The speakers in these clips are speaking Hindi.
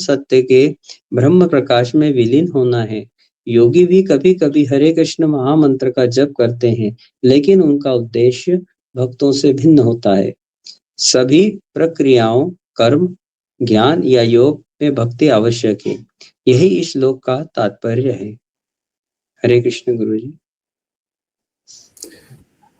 सत्य के ब्रह्म प्रकाश में विलीन होना है। योगी भी कभी कभी हरे कृष्ण महामंत्र का जप करते हैं, लेकिन उनका उद्देश्य भक्तों से भिन्न होता है। सभी प्रक्रियाओं, कर्म, ज्ञान या योग में भक्ति आवश्यक है। यही इस श्लोक का तात्पर्य है। हरे कृष्ण गुरु जी।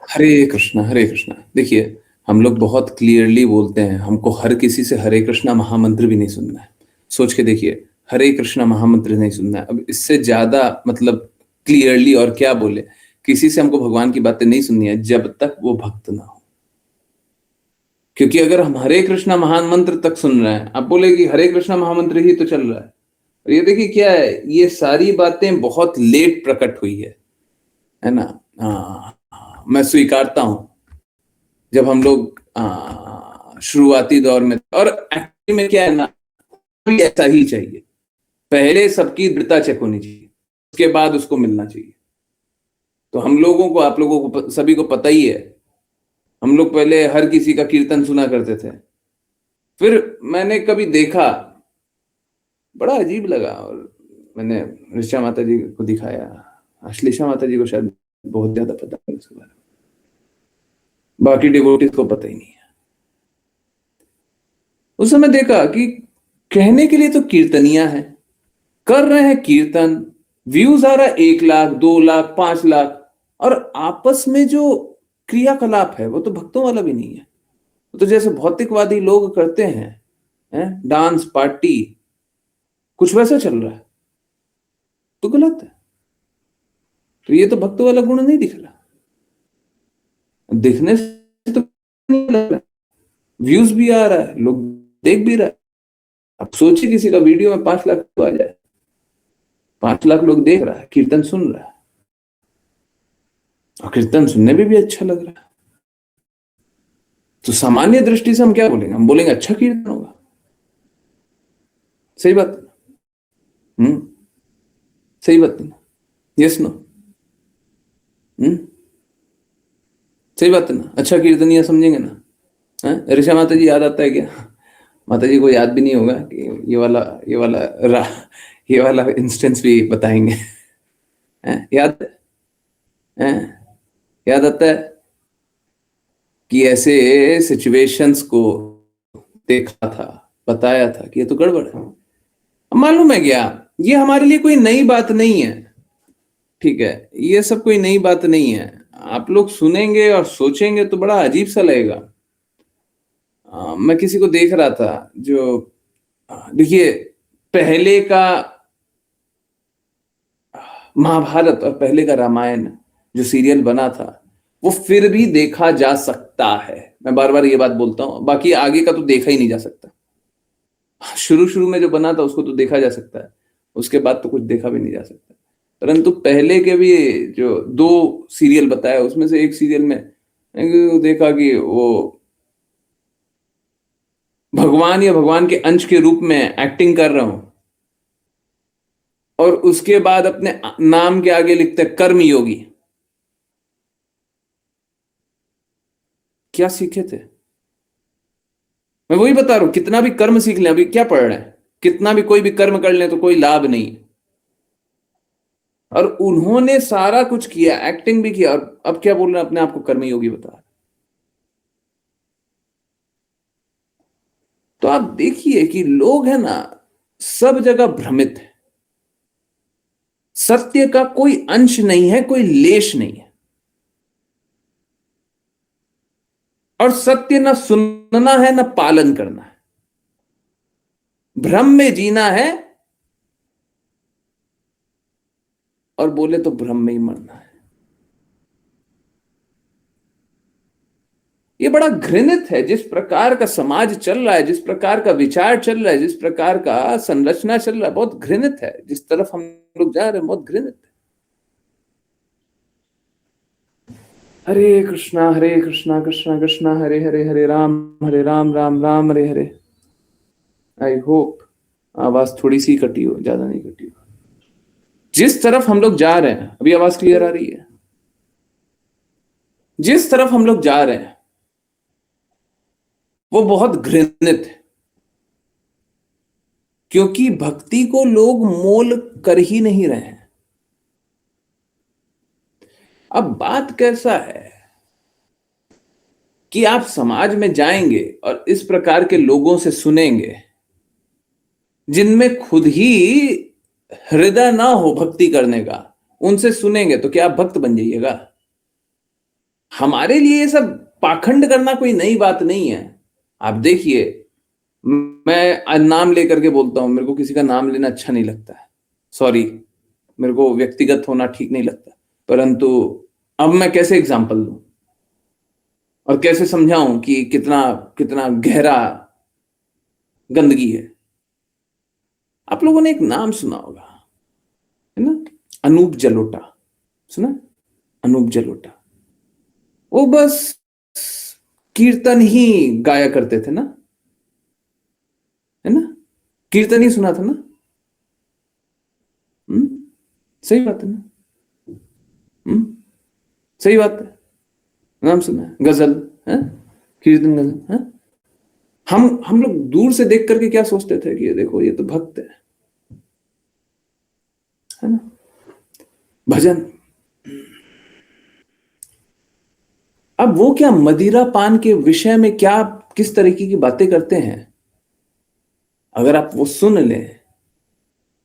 हरे कृष्णा, हरे कृष्णा। देखिए, हम लोग बहुत क्लियरली बोलते हैं, हमको हर किसी से हरे कृष्णा महामंत्र भी नहीं सुनना है। सोच के देखिए, हरे कृष्णा महामंत्र नहीं सुनना है। अब इससे ज्यादा मतलब क्लियरली और क्या बोले, किसी से हमको भगवान की बातें नहीं सुननी है जब तक वो भक्त ना हो। क्योंकि अगर हम हरे कृष्णा महामंत्र तक सुन रहे हैं, आप बोले कि हरे कृष्णा महामंत्र ही तो चल रहा है। और ये देखिए क्या है, ये सारी बातें बहुत लेट प्रकट हुई है ना। मैं स्वीकारता हूं, जब हम लोग शुरुआती दौर में, और एक्चुअली में क्या है ना, ऐसा ही चाहिए। पहले सबकी दृढ़ता चेक होनी चाहिए, उसके बाद उसको मिलना चाहिए। तो हम लोगों को, आप लोगों को, सभी को पता ही है, हम लोग पहले हर किसी का कीर्तन सुना करते थे। फिर मैंने कभी देखा, बड़ा अजीब लगा, और मैंने ऋषा माता जी को दिखाया। अश्लेषा माता जी को शायद बहुत ज्यादा पता है उसके बारे में, बाकी डिवोटीज को पता ही नहीं है। उस समय देखा कि कहने के लिए तो कीर्तनिया है, कर रहे हैं कीर्तन, व्यूज आ रहा है 1 लाख, 2 लाख, 5 लाख, और आपस में जो क्रियाकलाप है वो तो भक्तों वाला भी नहीं है। तो जैसे भौतिकवादी लोग करते हैं, डांस पार्टी, कुछ वैसा चल रहा है, तो गलत है। तो ये तो भक्त वाला गुण नहीं दिख रहा, दिखने से तो नहीं लग रहा, व्यूज भी आ रहा है, लोग देख भी रहा है। अब सोचिए किसी का वीडियो में 5 लाख तो आ जाए, 5 लाख लोग देख रहा है, कीर्तन सुन रहा है, और कीर्तन सुनने में भी अच्छा लग रहा है। तो सामान्य दृष्टि से हम क्या बोलेंगे, हम बोलेंगे अच्छा कीर्तन होगा। सही बात। सही बात है। Yes no. सही बात है ना। अच्छा कीर्तनिया समझेंगे ना। ऋषा माता जी याद आता है क्या? माता जी को याद भी नहीं होगा कि ये वाला इंस्टेंस भी बताएंगे। याद है? याद आता है कि ऐसे सिचुएशंस को देखा था, बताया था कि ये तो गड़बड़ है। मालूम है क्या, ये हमारे लिए कोई नई बात नहीं है। ठीक है, ये सब कोई नई बात नहीं है। आप लोग सुनेंगे और सोचेंगे तो बड़ा अजीब सा लगेगा। मैं किसी को देख रहा था, जो देखिए, पहले का महाभारत और पहले का रामायण जो सीरियल बना था, वो फिर भी देखा जा सकता है। मैं बार बार ये बात बोलता हूं, बाकी आगे का तो देखा ही नहीं जा सकता। शुरू शुरू में जो बना था उसको तो देखा जा सकता है, उसके बाद तो कुछ देखा भी नहीं जा सकता। परंतु पहले के भी जो 2 सीरियल बताया, उसमें से एक सीरियल में देखा कि वो भगवान या भगवान के अंश के रूप में एक्टिंग कर रहा हूं, और उसके बाद अपने नाम के आगे लिखते कर्म योगी। क्या सीखे थे? मैं वही बता रहा हूं, कितना भी कर्म सीख लें, अभी क्या पढ़ रहे हैं, कितना भी कोई भी कर्म कर लें तो कोई लाभ नहीं। और उन्होंने सारा कुछ किया, एक्टिंग भी किया, और अब क्या बोल रहे हैं, अपने आप को कर्मयोगी बता रहे। तो आप देखिए कि लोग है ना, सब जगह भ्रमित है। सत्य का कोई अंश नहीं है, कोई लेश नहीं है। और सत्य ना सुनना है ना पालन करना है, भ्रम में जीना है, और बोले तो भ्रम में ही मरना है। ये बड़ा घृणित है, जिस प्रकार का समाज चल रहा है, जिस प्रकार का विचार चल रहा है, जिस प्रकार का संरचना चल रहा है, बहुत घृणित है। जिस तरफ हम लोग जा रहे हैं बहुत घृणित है। हरे कृष्णा कृष्णा कृष्णा हरे हरे, हरे राम राम राम हरे हरे। आई होप आवाज थोड़ी सी कटी हो, ज्यादा नहीं कटी हो। जिस तरफ हम लोग जा रहे हैं, अभी आवाज क्लियर आ रही है? जिस तरफ हम लोग जा रहे हैं वो बहुत घृणित है। क्योंकि भक्ति को लोग मोल कर ही नहीं रहे हैं। अब बात कैसा है कि आप समाज में जाएंगे और इस प्रकार के लोगों से सुनेंगे जिनमें खुद ही हृदय ना हो भक्ति करने का, उनसे सुनेंगे तो क्या आप भक्त बन जाइएगा? हमारे लिए ये सब पाखंड करना कोई नई बात नहीं है। आप देखिए, मैं नाम लेकर के बोलता हूं, मेरे को किसी का नाम लेना अच्छा नहीं लगता है, सॉरी, मेरे को व्यक्तिगत होना ठीक नहीं लगता, परंतु अब मैं कैसे एग्जाम्पल दूं और कैसे समझाऊं कि कितना कितना गहरा गंदगी है। आप लोगों ने एक नाम सुना होगा, है ना, अनूप जलोटा, सुना? अनूप जलोटा, वो बस कीर्तन ही गाया करते थे ना, है ना, कीर्तन ही सुना था ना। सही बात है ना? सही बात है, नाम सुना है, गजल है, कीर्तन गजल है। हम लोग दूर से देख करके क्या सोचते थे कि ये देखो ये तो भक्त है ना, भजन। अब वो क्या मदिरा पान के विषय में क्या किस तरीके की बातें करते हैं, अगर आप वो सुन लें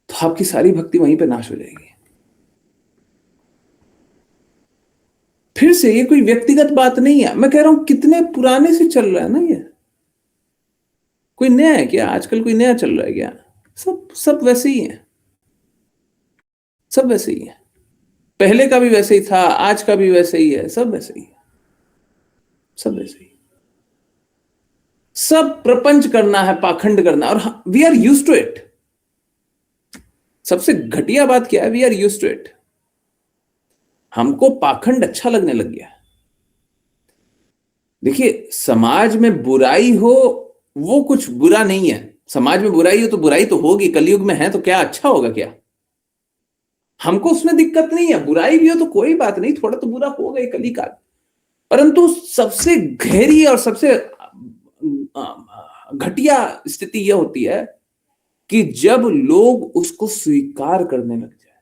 तो आपकी सारी भक्ति वहीं पे नाश हो जाएगी। फिर से ये कोई व्यक्तिगत बात नहीं है, मैं कह रहा हूं कितने पुराने से चल रहा है ना ये, कोई नया है क्या? आजकल कोई नया चल रहा है क्या? सब वैसे ही है, सब वैसे ही है, पहले का भी वैसे ही था, आज का भी वैसे ही है, सब वैसे ही है, सब वैसे ही। सब प्रपंच करना है, पाखंड करना, और we are used to it. सबसे घटिया बात क्या है? We are used to it. हमको पाखंड अच्छा लगने लग गया। देखिए, समाज में बुराई हो वो कुछ बुरा नहीं है, समाज में बुराई हो तो बुराई तो होगी, कलयुग में है तो क्या अच्छा होगा क्या? हमको उसमें दिक्कत नहीं है, बुराई भी हो तो कोई बात नहीं, थोड़ा तो बुरा होगा ही कलिकाल। परंतु सबसे गहरी और सबसे घटिया स्थिति यह होती है कि जब लोग उसको स्वीकार करने लग जाए,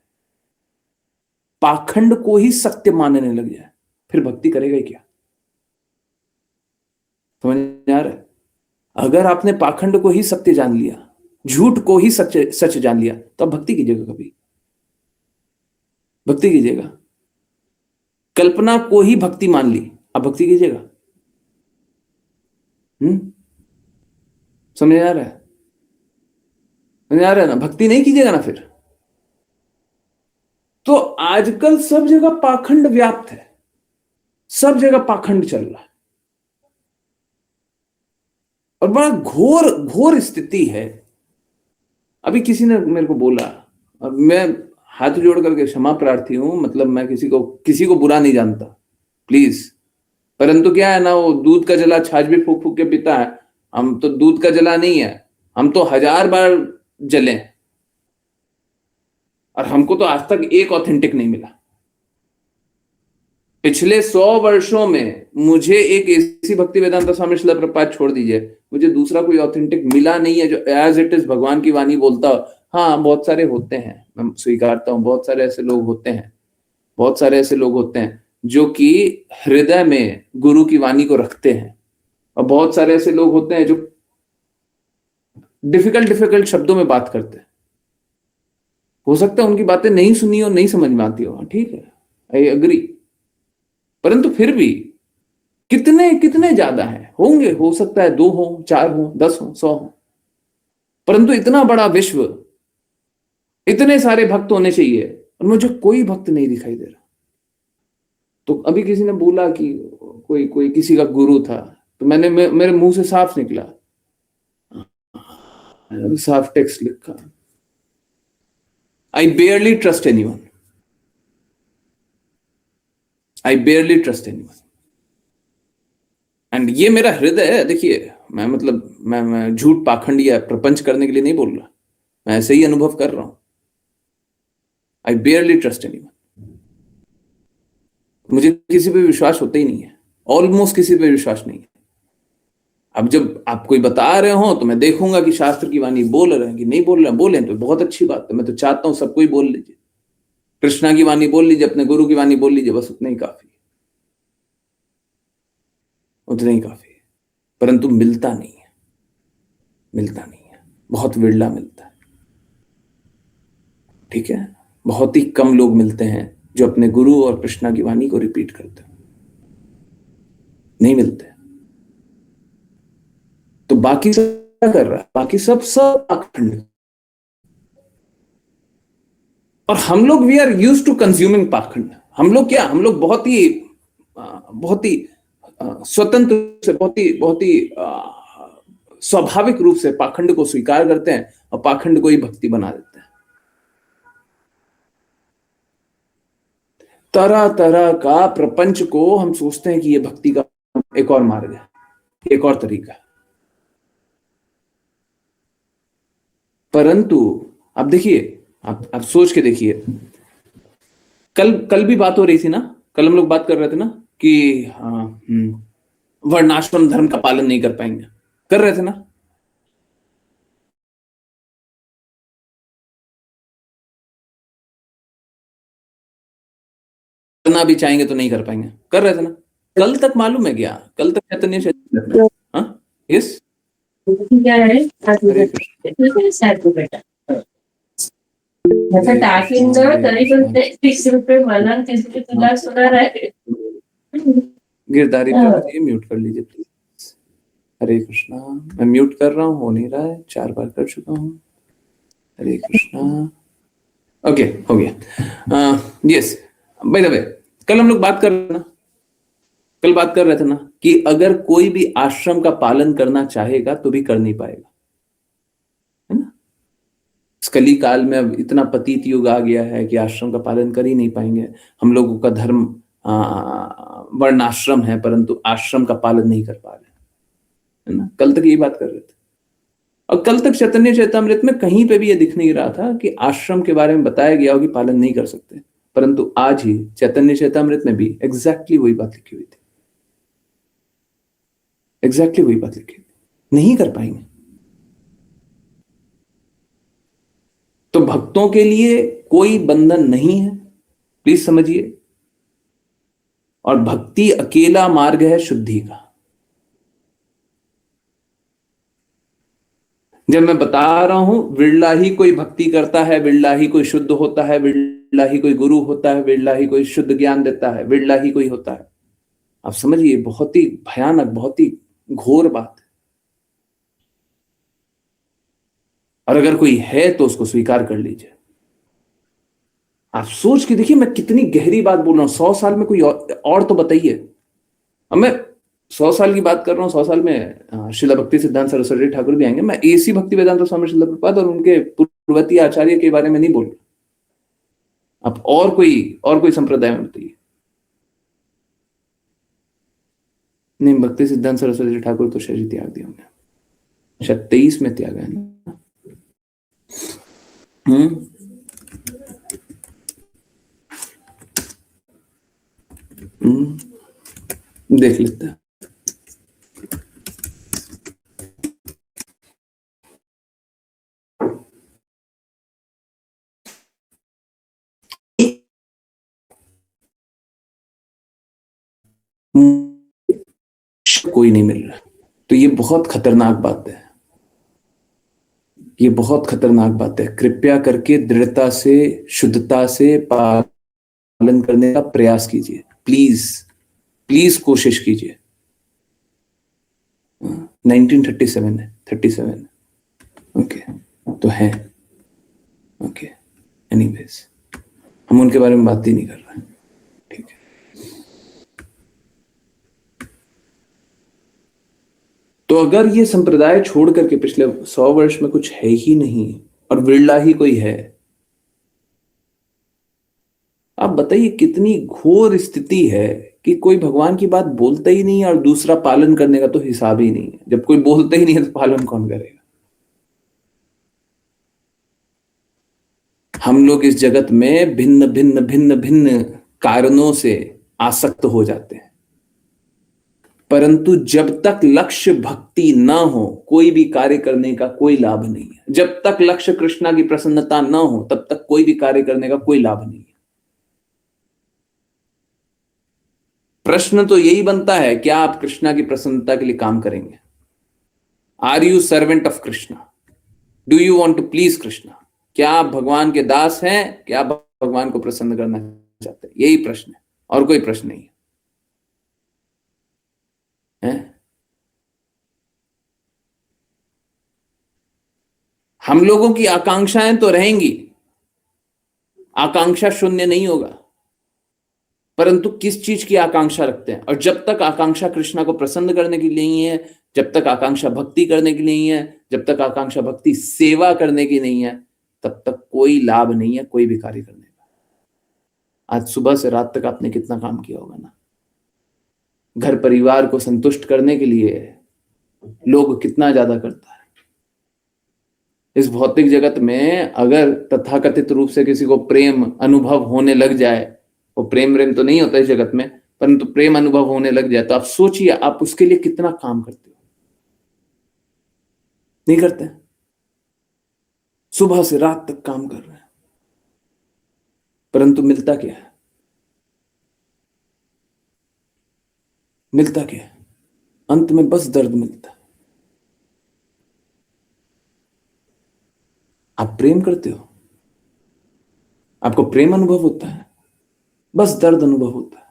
पाखंड को ही सत्य मानने लग जाए, फिर भक्ति करेगा ही क्या? समझ आ रहा है? अगर आपने पाखंड को ही सत्य जान लिया, झूठ को ही सच जान लिया, तो आप भक्ति कीजिएगा, कभी भक्ति कीजिएगा। कल्पना को ही भक्ति मान ली, आप भक्ति कीजिएगा। समझ आ रहा है? समझ आ रहा है ना? भक्ति नहीं कीजिएगा ना फिर। तो आजकल सब जगह पाखंड व्याप्त है, सब जगह पाखंड चल रहा है, और बड़ा घोर घोर स्थिति है। अभी किसी ने मेरे को बोला, और मैं हाथ जोड़ करके क्षमा प्रार्थी हूं, मतलब मैं किसी को बुरा नहीं जानता, प्लीज, परंतु क्या है ना, वो दूध का जला छाछ भी फूक फूक के पीता है। हम तो दूध का जला नहीं है, हम तो 1000 बार जले, और हमको तो आज तक एक ऑथेंटिक नहीं मिला। पिछले 100 वर्षों में मुझे एक ऐसी भक्ति वेदांता स्वामी श्रील प्रभुपाद छोड़ दीजिए, मुझे दूसरा कोई ऑथेंटिक मिला नहीं है जो एज इट इज भगवान की वाणी बोलता हो। हाँ, बहुत सारे होते हैं, मैं स्वीकारता हूं, बहुत सारे ऐसे लोग होते हैं, बहुत सारे ऐसे लोग होते हैं जो कि हृदय में गुरु की वाणी को रखते हैं, और बहुत सारे ऐसे लोग होते हैं जो डिफिकल्ट शब्दों में बात करते हैं। हो सकता है उनकी बातें नहीं सुनी हो, नहीं समझ में आती हो, ठीक है, आई एग्री, परंतु फिर भी कितने कितने ज्यादा है होंगे, हो सकता है 2 हो, 4 हो, 10 हो, 100 हो, परंतु इतना बड़ा विश्व, इतने सारे भक्त होने चाहिए, और मुझे कोई भक्त नहीं दिखाई दे रहा। तो अभी किसी ने बोला कि कोई कोई किसी का गुरु था, तो मेरे मुंह से साफ निकला, साफ टेक्स्ट लिखा, I barely trust anyone, I barely trust anyone. And ये मेरा हृदय है, देखिए, मैं मतलब मैं झूठ पाखंड या प्रपंच करने के लिए नहीं बोल रहा, मैं ऐसे ही अनुभव कर रहा हूं। आई बेयरली ट्रस्ट एनीवन, मुझे किसी पे विश्वास होता ही नहीं है, ऑलमोस्ट किसी पे विश्वास नहीं है। अब जब आप कोई बता रहे हो तो मैं देखूंगा कि शास्त्र की वाणी बोल रहे हैं कि नहीं बोल रहे हैं, बोले तो बहुत अच्छी बात है। मैं तो चाहता हूं सबको ही बोल लीजिए, कृष्णा की वाणी बोल लीजिए, अपने गुरु की वाणी बोल लीजिए, बस उतना ही काफी है, उतना ही काफी है। परंतु मिलता नहीं है, मिलता नहीं है, बहुत विरला मिलता है। ठीक है, बहुत ही कम लोग मिलते हैं जो अपने गुरु और कृष्णा की वाणी को रिपीट करते हैं, नहीं मिलते। तो बाकी सब क्या कर रहा है? बाकी सब सब पाखंड। और हम लोग we are use to consuming पाखंड। हम लोग क्या, हम लोग बहुत ही स्वतंत्र से, बहुत ही स्वाभाविक रूप से पाखंड को स्वीकार करते हैं और पाखंड को ही भक्ति बना देते हैं। तरह तरह का प्रपंच को हम सोचते हैं कि ये भक्ति का एक और मार्ग है, एक और तरीका है। परंतु आप देखिए, आप सोच के देखिए, कल भी बात हो रही थी ना, कल हम लोग बात कर रहे थे ना कि वर्णाश्रम धर्म का पालन नहीं कर पाएंगे, कर रहे थे ना। करना भी चाहेंगे तो नहीं कर पाएंगे, कर रहे थे ना। कल तक मालूम है क्या, कल तक चैतन्य चैतन्य, हाँ यस क्या है असं टाकीन ना तरी पण ते 30 रुपये मला 30 रुपये तुला सुनार आहे. गिरधारी प्रभु जी म्यूट कर लीजिए प्लीज। हरे कृष्णा, मैं म्यूट कर रहा हूँ, हो नहीं रहा है, 4 बार कर चुका हूँ। हरे कृष्णा, ओके हो गया। यस, बाय द वे, कल हम लोग बात कर रहे ना, कल बात कर रहे थे ना कि अगर कोई भी आश्रम का पालन करना चाहेगा तो भी कर नहीं पाएगा, है ना। इस कली काल में अब इतना पतित युग आ गया है कि आश्रम का पालन कर ही नहीं पाएंगे। हम लोगों का धर्म वर्णाश्रम है, परंतु आश्रम का पालन नहीं कर पा रहे, है ना। कल तक यही बात कर रहे थे, और कल तक चैतन्य चैतामृत में कहीं पे भी ये दिख नहीं रहा था कि आश्रम के बारे में बताया गया हो कि पालन नहीं कर सकते। परंतु आज ही चैतन्य चैतामृत में भी एग्जैक्टली वही बात लिखी हुई थी, एग्जैक्टली वही बात लिखी हुई, नहीं कर पाएंगे। तो भक्तों के लिए कोई बंधन नहीं है, प्लीज समझिए। और भक्ति अकेला मार्ग है शुद्धि का। जब मैं बता रहा हूं विरला ही कोई भक्ति करता है, विरला ही कोई शुद्ध होता है, विरला ही कोई गुरु होता है, विरला ही कोई शुद्ध ज्ञान देता है, विरला ही कोई होता है, आप समझिए बहुत ही भयानक, बहुत ही घोर बात है। और अगर कोई है तो उसको स्वीकार कर लीजिए। आप सोच के देखिए मैं कितनी गहरी बात बोल रहा हूं। 100 साल में कोई और तो बताइए। अब मैं 100 साल की बात कर रहा हूं, 100 साल में श्रील भक्ति सिद्धांत सरस्वती ठाकुर भी आएंगे। मैं एसी भक्ति वेदांत स्वामी श्रील प्रभुपाद और उनके पूर्ववर्ती आचार्य के बारे में नहीं बोल रहा। अब और कोई संप्रदाय में बताइए। नहीं, भक्ति सिद्धांत सरस्वती ठाकुर तो शरीर त्याग दिया होंगे, शायद 23 में त्याग है ना। देख लेते हैं। कोई नहीं मिल रहा, तो ये बहुत खतरनाक बात है, ये बहुत खतरनाक बात है। कृपया करके दृढ़ता से, शुद्धता से पालन करने का प्रयास कीजिए, प्लीज प्लीज कोशिश कीजिए। 1937 है, 37, ओके तो है, ओके। एनीवेज, हम उनके बारे में बात ही नहीं कर रहे हैं, ठीक है। तो अगर ये संप्रदाय छोड़ करके पिछले 100 वर्ष में कुछ है ही नहीं और विरला ही कोई है, आप बताइए कितनी घोर स्थिति है कि कोई भगवान की बात बोलता ही नहीं और दूसरा पालन करने का तो हिसाब ही नहीं है। जब कोई बोलता ही नहीं है तो पालन कौन करेगा। हम लोग इस जगत में भिन्न भिन्न भिन्न भिन्न कारणों से आसक्त हो जाते हैं, परंतु जब तक लक्ष्य भक्ति ना हो कोई भी कार्य करने का कोई लाभ नहीं है। जब तक लक्ष्य कृष्णा की प्रसन्नता ना हो तब तक कोई भी कार्य करने का कोई लाभ नहीं है। प्रश्न तो यही बनता है, क्या आप कृष्णा की प्रसन्नता के लिए काम करेंगे? Are you servant of Krishna? Do you want to please Krishna? क्या आप भगवान के दास हैं? क्या आप भगवान को प्रसन्न करना चाहते हैं? यही प्रश्न है और कोई प्रश्न नहीं है। हम लोगों की आकांक्षाएं तो रहेंगी, आकांक्षा शून्य नहीं होगा, परंतु किस चीज की आकांक्षा रखते हैं। और जब तक आकांक्षा कृष्णा को प्रसन्न करने की नहीं है, जब तक आकांक्षा भक्ति करने की नहीं है, जब तक आकांक्षा भक्ति सेवा करने की नहीं है, तब तक कोई लाभ नहीं है कोई भी कार्य करने का। आज सुबह से रात तक आपने कितना काम किया होगा ना, घर परिवार को संतुष्ट करने के लिए लोग कितना ज्यादा करता है। इस भौतिक जगत में अगर तथाकथित रूप से किसी को प्रेम अनुभव होने लग जाए, वो प्रेम तो नहीं होता इस जगत में, परंतु प्रेम अनुभव होने लग जाए, तो आप सोचिए आप उसके लिए कितना काम करते हो। नहीं करते? सुबह से रात तक काम कर रहे हैं, परंतु मिलता क्या है? मिलता क्या है? अंत में बस दर्द मिलता है। आप प्रेम करते हो, आपको प्रेम अनुभव होता है, बस दर्द अनुभव होता है।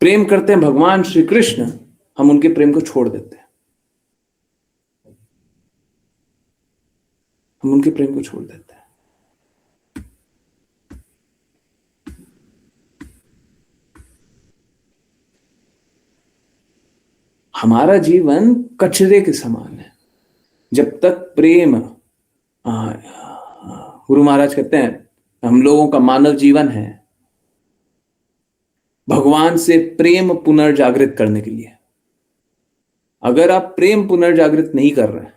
प्रेम करते हैं भगवान श्री कृष्ण, हम उनके प्रेम को छोड़ देते हैं, हम उनके प्रेम को छोड़ देते हैं। हमारा जीवन कचरे के समान है। जब तक प्रेम, गुरु महाराज कहते हैं हम लोगों का मानव जीवन है भगवान से प्रेम पुनर्जागृत करने के लिए। अगर आप प्रेम पुनर्जागृत नहीं कर रहे हैं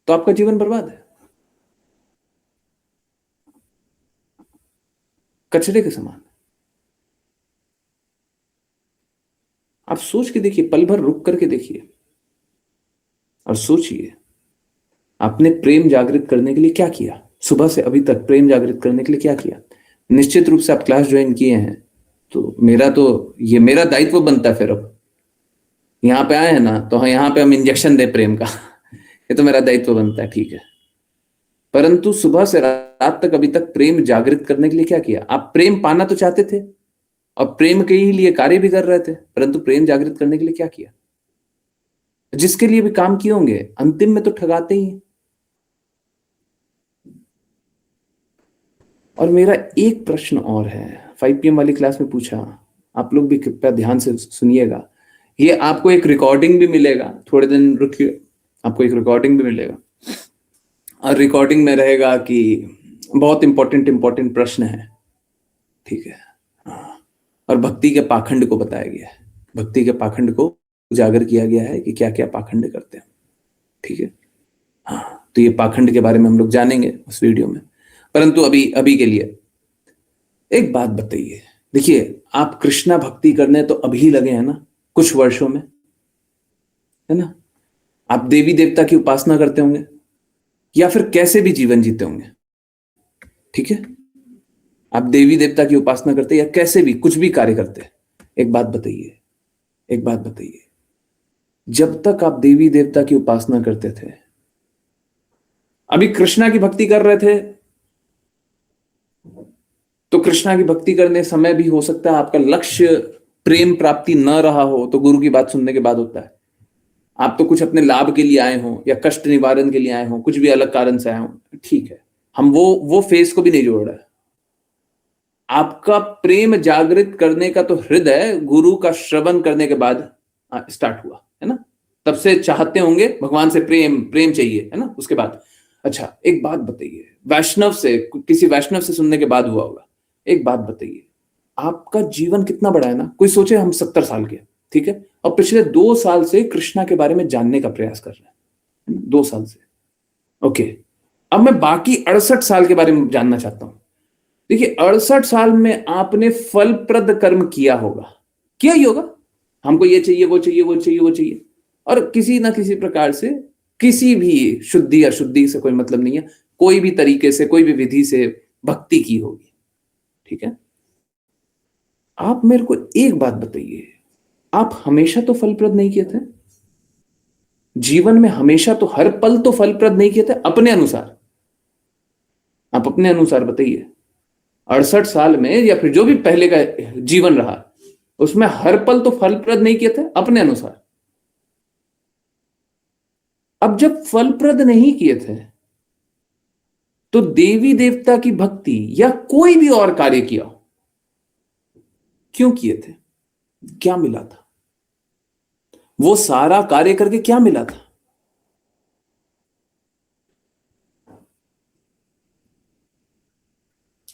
तो आपका जीवन बर्बाद है, कचरे के समान। आप सोच के देखिए, पल भर रुक करके देखिए और सोचिए आपने प्रेम जागृत करने के लिए क्या किया। सुबह से अभी तक प्रेम जागृत करने के लिए क्या किया? निश्चित रूप से आप क्लास ज्वाइन किए हैं तो ये मेरा दायित्व बनता है। फिर अब यहाँ पे आए हैं ना, तो यहाँ पे हम इंजेक्शन दे प्रेम का ये तो मेरा दायित्व बनता है, ठीक है। परंतु सुबह से रात तक अभी तक प्रेम जागृत करने के लिए क्या किया? आप प्रेम पाना तो चाहते थे और प्रेम के ही लिए कार्य भी कर रहे थे, परंतु प्रेम जागृत करने के लिए क्या किया? जिसके लिए भी काम किए होंगे अंतिम में तो ठगाते ही हैं। और मेरा एक प्रश्न और है, 5 PM वाली क्लास में पूछा, आप लोग भी कृपया ध्यान से सुनिएगा। ये आपको एक रिकॉर्डिंग भी मिलेगा, थोड़े दिन रुकिए, आपको एक रिकॉर्डिंग भी मिलेगा और रिकॉर्डिंग में रहेगा कि बहुत इंपॉर्टेंट प्रश्न है, ठीक है। और भक्ति के पाखंड को बताया गया है, भक्ति के पाखंड को उजागर किया गया है कि क्या क्या पाखंड करते हैं, ठीक है। हाँ, तो ये पाखंड के बारे में हम लोग जानेंगे उस वीडियो में। परंतु अभी के लिए एक बात बताइए, देखिए आप कृष्णा भक्ति करने तो अभी लगे हैं ना, कुछ वर्षों में, है ना। आप देवी देवता की उपासना करते होंगे या फिर कैसे भी जीवन जीते होंगे, ठीक है। आप देवी देवता की उपासना करते या कैसे भी कुछ भी कार्य करते, एक बात बताइए, जब तक आप देवी देवता की उपासना करते थे, अभी कृष्णा की भक्ति कर रहे थे, तो कृष्णा की भक्ति करने समय भी हो सकता है आपका लक्ष्य प्रेम प्राप्ति न रहा हो, तो गुरु की बात सुनने के बाद होता है। आप तो कुछ अपने लाभ के लिए आए हो या कष्ट निवारण के लिए आए हो, कुछ भी अलग कारण से आए हो, ठीक है, हम वो फेस को भी नहीं जोड़ रहे हैं। आपका प्रेम जागृत करने का तो हृदय गुरु का श्रवण करने के बाद स्टार्ट हुआ, है ना। तब से चाहते होंगे भगवान से प्रेम चाहिए, है ना। उसके बाद अच्छा एक बात बताइए, किसी वैष्णव से सुनने के बाद हुआ होगा। एक बात बताइए, आपका जीवन कितना बड़ा है ना। कोई सोचे हम 70 साल के, ठीक है, और पिछले 2 साल से कृष्णा के बारे में जानने का प्रयास कर रहे हैं, 2 साल से, ओके। अब मैं बाकी 68 साल के बारे में जानना चाहता हूं। देखिए 68 साल में आपने फलप्रद कर्म किया होगा, किया ही होगा। हमको ये चाहिए, वो चाहिए, वो चाहिए, वो चाहिए, और किसी ना किसी प्रकार से, किसी भी शुद्धि अशुद्धि से कोई मतलब नहीं है, कोई भी तरीके से, कोई भी विधि से भक्ति की होगी, ठीक है। आप मेरे को एक बात बताइए, आप हमेशा तो फलप्रद नहीं किए थे जीवन में, हमेशा तो, हर पल तो फलप्रद नहीं किए थे अपने अनुसार। आप अपने अनुसार बताइए, 68 साल में या फिर जो भी पहले का जीवन रहा, उसमें हर पल तो फलप्रद नहीं किए थे अपने अनुसार। अब जब फलप्रद नहीं किए थे, तो देवी देवता की भक्ति या कोई भी और कार्य किया, क्यों किए थे? क्या मिला था? वो सारा कार्य करके क्या मिला था?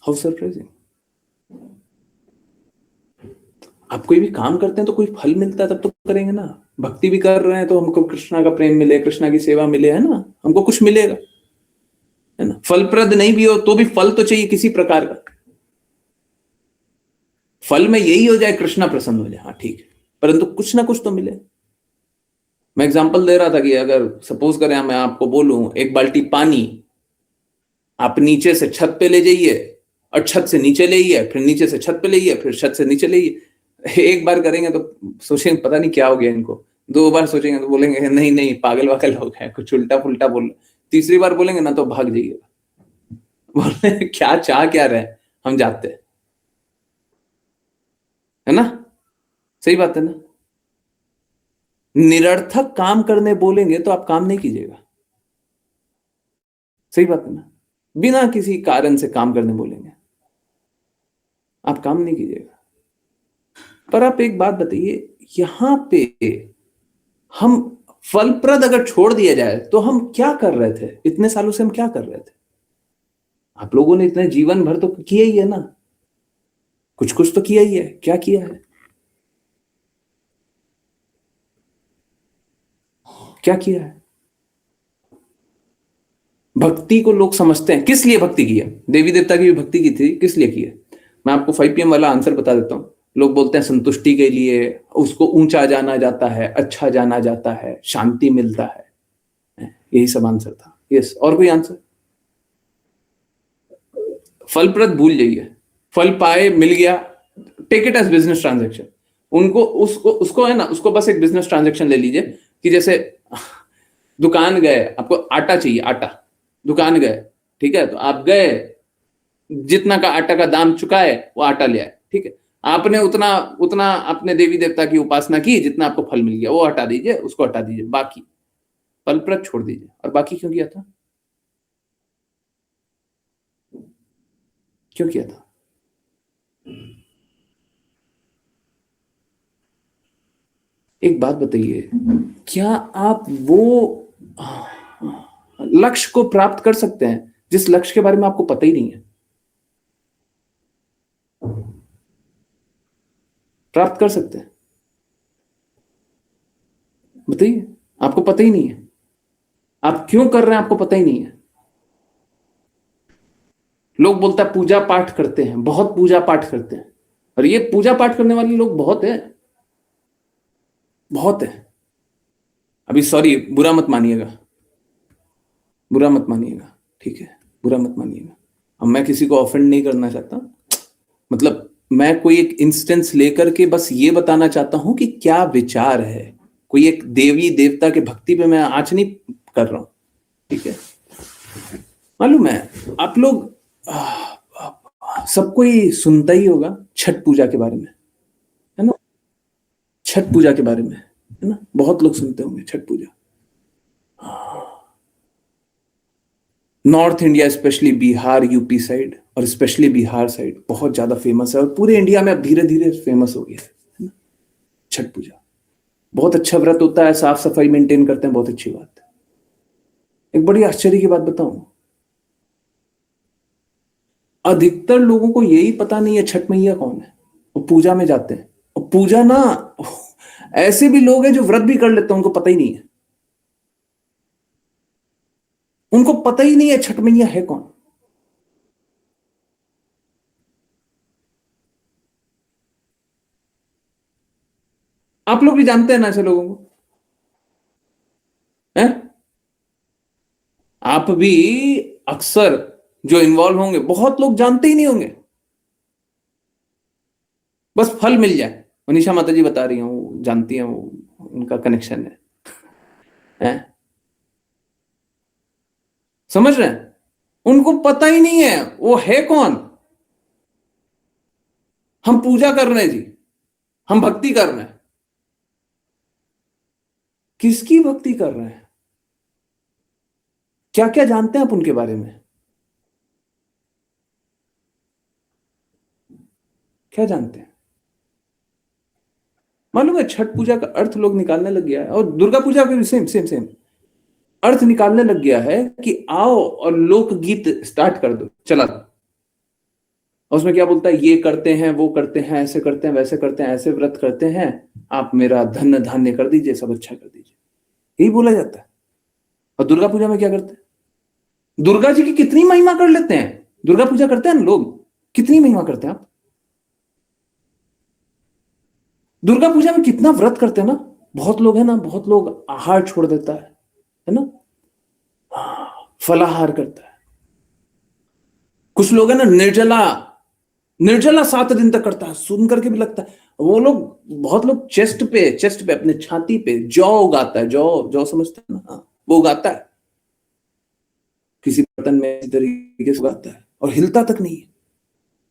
How surprising. आप कोई भी काम करते हैं तो कोई फल मिलता है तब तो करेंगे ना। भक्ति भी कर रहे हैं तो हमको कृष्णा का प्रेम मिले, कृष्णा की सेवा मिले, है ना, हमको कुछ मिलेगा, है ना। फलप्रद नहीं भी हो तो भी फल तो चाहिए किसी प्रकार का। फल में यही हो जाए कृष्णा प्रसन्न हो जाए, हाँ ठीक है, परंतु कुछ ना कुछ तो मिले। मैं एग्जांपल दे रहा था कि अगर सपोज करें मैं आपको बोलूं एक बाल्टी पानी आप नीचे से छत पे ले जाइए, और छत से नीचे ले आइए, फिर नीचे से छत पे ले आइए, फिर छत से नीचे ले आइए, एक बार करेंगे तो सोचेंगे पता नहीं क्या हो गया इनको, 2 बार सोचेंगे तो बोलेंगे नहीं नहीं पागल वागल हो गए, कुछ उल्टा पुल्टा बोल, तीसरी बार बोलेंगे ना तो भाग जाइएगा, बोले क्या चाह क्या रहे, हम जाते हैं, है ना। सही बात है ना। निरर्थक काम करने बोलेंगे तो आप काम नहीं कीजिएगा, सही बात है ना। बिना किसी कारण से काम करने बोलेंगे आप काम नहीं कीजिएगा। पर आप एक बात बताइए, यहां पे हम फलप्रद अगर छोड़ दिया जाए तो हम क्या कर रहे थे इतने सालों से, हम क्या कर रहे थे? आप लोगों ने इतने जीवन भर तो किया ही है ना, कुछ कुछ तो किया ही है, क्या किया है, क्या किया है? भक्ति को लोग समझते हैं, किस लिए भक्ति की है? देवी देवता की भी भक्ति की थी, किस लिए की है? मैं आपको 5 PM वाला आंसर बता देता हूं। लोग बोलते हैं संतुष्टि के लिए, उसको ऊंचा जाना जाता है, अच्छा जाना जाता है, शांति मिलता है, यही सब आंसर था। यस, और कोई आंसर? फलप्रद भूल जाइए, फल पाए मिल गया, take it as business transaction. उनको उसको है ना, उसको बस एक बिजनेस ट्रांजेक्शन ले लीजिए कि जैसे दुकान गए, आपको आटा चाहिए, आटा, दुकान गए, ठीक है, तो आप गए, जितना का आटा का दाम चुकाए वो आटा ले आए, ठीक है, आपने उतना उतना अपने देवी देवता की उपासना की जितना आपको फल मिल गया, वो हटा दीजिए, उसको हटा दीजिए, बाकी फलप्रद छोड़ दीजिए। और बाकी क्यों किया था? क्यों किया था? एक बात बताइए, क्या आप वो लक्ष्य को प्राप्त कर सकते हैं जिस लक्ष्य के बारे में आपको पता ही नहीं है? प्राप्त कर सकते हैं? बताइए, आपको पता ही नहीं है, आप क्यों कर रहे हैं आपको पता ही नहीं है। लोग बोलता है पूजा पाठ करते हैं, बहुत पूजा पाठ करते हैं, और ये पूजा पाठ करने वाले लोग बहुत है, बहुत है। अभी सॉरी, बुरा मत मानिएगा, बुरा मत मानिएगा, ठीक है, बुरा मत मानिएगा। अब मैं किसी को ऑफेंड नहीं करना चाहता, मतलब मैं कोई एक इंस्टेंस लेकर के बस ये बताना चाहता हूं कि क्या विचार है, कोई एक देवी देवता के भक्ति पे मैं आँच नहीं कर रहा हूं, ठीक है। मालूम है आप लोग सबको ही सुनता ही होगा छठ पूजा के बारे में, है ना, छठ पूजा के बारे में, है ना, बहुत लोग सुनते होंगे Chhath Puja. North India specially Bihar UP side और स्पेशली बिहार साइड बहुत ज्यादा फेमस है, और पूरे इंडिया में अब धीरे धीरे फेमस हो गया है ना छठ पूजा। बहुत अच्छा व्रत होता है, साफ सफाई मेंटेन करते हैं, बहुत अच्छी बात है। एक बड़ी आश्चर्य की बात बताऊं, अधिकतर लोगों को यही पता नहीं है छठ मैया कौन है, वो पूजा में जाते हैं, और पूजा ना ऐसे भी लोग हैं जो व्रत भी कर लेते हैं, उनको पता ही नहीं है, उनको पता ही नहीं है छठ मैया है कौन। आप लोग भी जानते हैं ना ऐसे लोगों को, हैं? आप भी अक्सर जो इन्वॉल्व होंगे, बहुत लोग जानते ही नहीं होंगे, बस फल मिल जाए। मनीषा माता जी बता रही हूँ, जानती हैं वो, उनका कनेक्शन है? समझ रहे हैं? उनको पता ही नहीं है वो है कौन। हम पूजा कर रहे हैं जी, हम भक्ति कर रहे हैं, किसकी भक्ति कर रहे हैं? क्या क्या जानते हैं आप उनके बारे में? क्या जानते हैं? मालूम है छठ पूजा का अर्थ लोग निकालने लग गया है, और दुर्गा पूजा का भी सेम सेम सेम अर्थ निकालने लग गया है कि आओ और लोकगीत स्टार्ट कर दो, चला दो। और उसमें क्या बोलता है, ये करते हैं, वो करते हैं, ऐसे करते हैं, वैसे करते हैं, ऐसे व्रत करते हैं, आप मेरा धन धान्य कर दीजिए, सब अच्छा कर दीजिए, यही बोला जाता है। और दुर्गा पूजा में क्या करते हैं? दुर्गा जी की कितनी महिमा कर लेते हैं, दुर्गा पूजा करते हैं ना लोग, कितनी महिमा करते हैं आप। दुर्गा पूजा में कितना व्रत करते हैं ना, बहुत लोग है ना, बहुत लोग आहार छोड़ देता है ना, फलाहार करता है। कुछ लोग है ना निर्जला, निर्जला 7 दिन तक करता है, सुन करके भी लगता है वो लोग, बहुत लोग चेस्ट पे अपने छाती पे जौ उगाता है, जौ जौ समझते हैं ना, हाँ, वो उगाता है किसी बर्तन में, इस तरीके से उगाता है और हिलता तक नहीं है,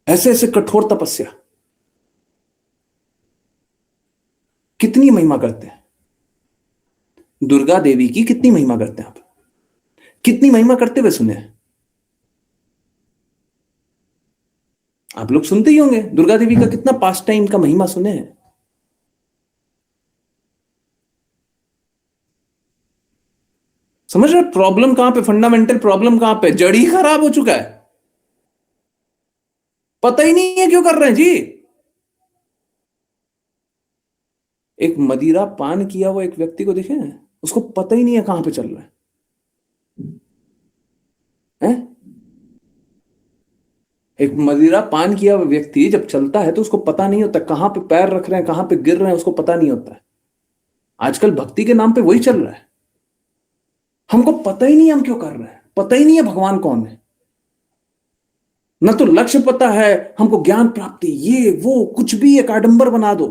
ऐसे ऐसे कठोर तपस्या। कितनी महिमा करते हैं दुर्गा देवी की, कितनी महिमा करते हैं आप, कितनी महिमा करते हुए सुने हैं आप लोग? सुनते ही होंगे दुर्गा देवी का कितना पास्ट टाइम का महिमा सुने हैं। समझ रहे प्रॉब्लम कहां पे, फंडामेंटल प्रॉब्लम कहां पे, जड़ ही खराब हो चुका है, पता ही नहीं है क्यों कर रहे हैं जी। एक मदिरा पान किया हुआ एक व्यक्ति को देखे, उसको पता ही नहीं है कहां पे चल रहा है? एक मदिरा पान किया हुआ व्यक्ति जब चलता है तो उसको पता नहीं होता कहां पे पैर रख रहे हैं, कहां पे गिर रहे हैं, उसको पता नहीं होता है। आजकल भक्ति के नाम पे वही चल रहा है, हमको पता ही नहीं हम क्यों कर रहे हैं, पता ही नहीं है भगवान कौन है, न तो लक्ष्य पता है हमको, ज्ञान प्राप्ति ये वो कुछ भी एक आडंबर बना दो,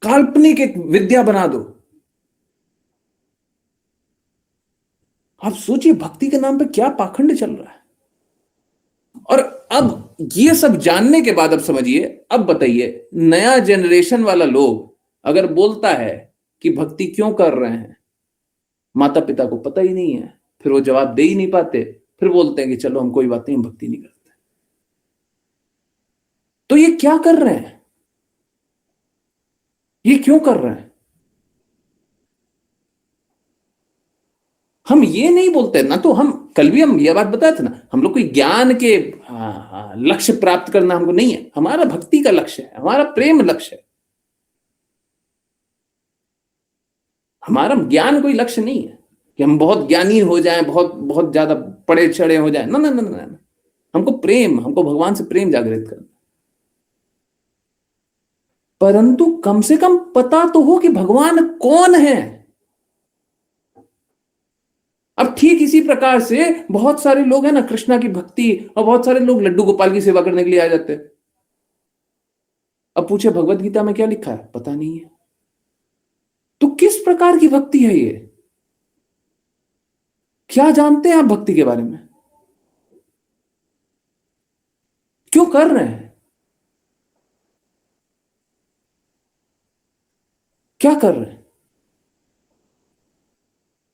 काल्पनिक एक विद्या बना दो। आप सोचिए भक्ति के नाम पे क्या पाखंड चल रहा है। और अब ये सब जानने के बाद अब समझिए, अब बताइए नया जनरेशन वाला लोग अगर बोलता है कि भक्ति क्यों कर रहे हैं, माता पिता को पता ही नहीं है, फिर वो जवाब दे ही नहीं पाते, फिर बोलते हैं कि चलो हम कोई बात नहीं, हम भक्ति नहीं करते। तो ये क्या कर रहे हैं, ये क्यों कर रहे हैं? हम ये नहीं बोलते ना, तो हम कल भी हम ये बात बताए थे ना, हम लोग कोई ज्ञान के लक्ष्य प्राप्त करना हमको नहीं है, हमारा भक्ति का लक्ष्य है, हमारा प्रेम लक्ष्य है, हमारा ज्ञान कोई लक्ष्य नहीं है कि हम बहुत ज्ञानी हो जाएं, बहुत बहुत ज्यादा पढ़े चढ़े हो जाएं, ना ना ना ना, हमको प्रेम, हमको भगवान से प्रेम जागृत करना। परंतु कम से कम पता तो हो कि भगवान कौन है। अब ठीक इसी प्रकार से बहुत सारे लोग हैं ना कृष्णा की भक्ति, और बहुत सारे लोग लड्डू गोपाल की सेवा करने के लिए आ जाते हैं। अब पूछे भगवत गीता में क्या लिखा है, पता नहीं है, तो किस प्रकार की भक्ति है ये? क्या जानते हैं आप भक्ति के बारे में? क्यों कर रहे हैं? क्या कर रहे हैं?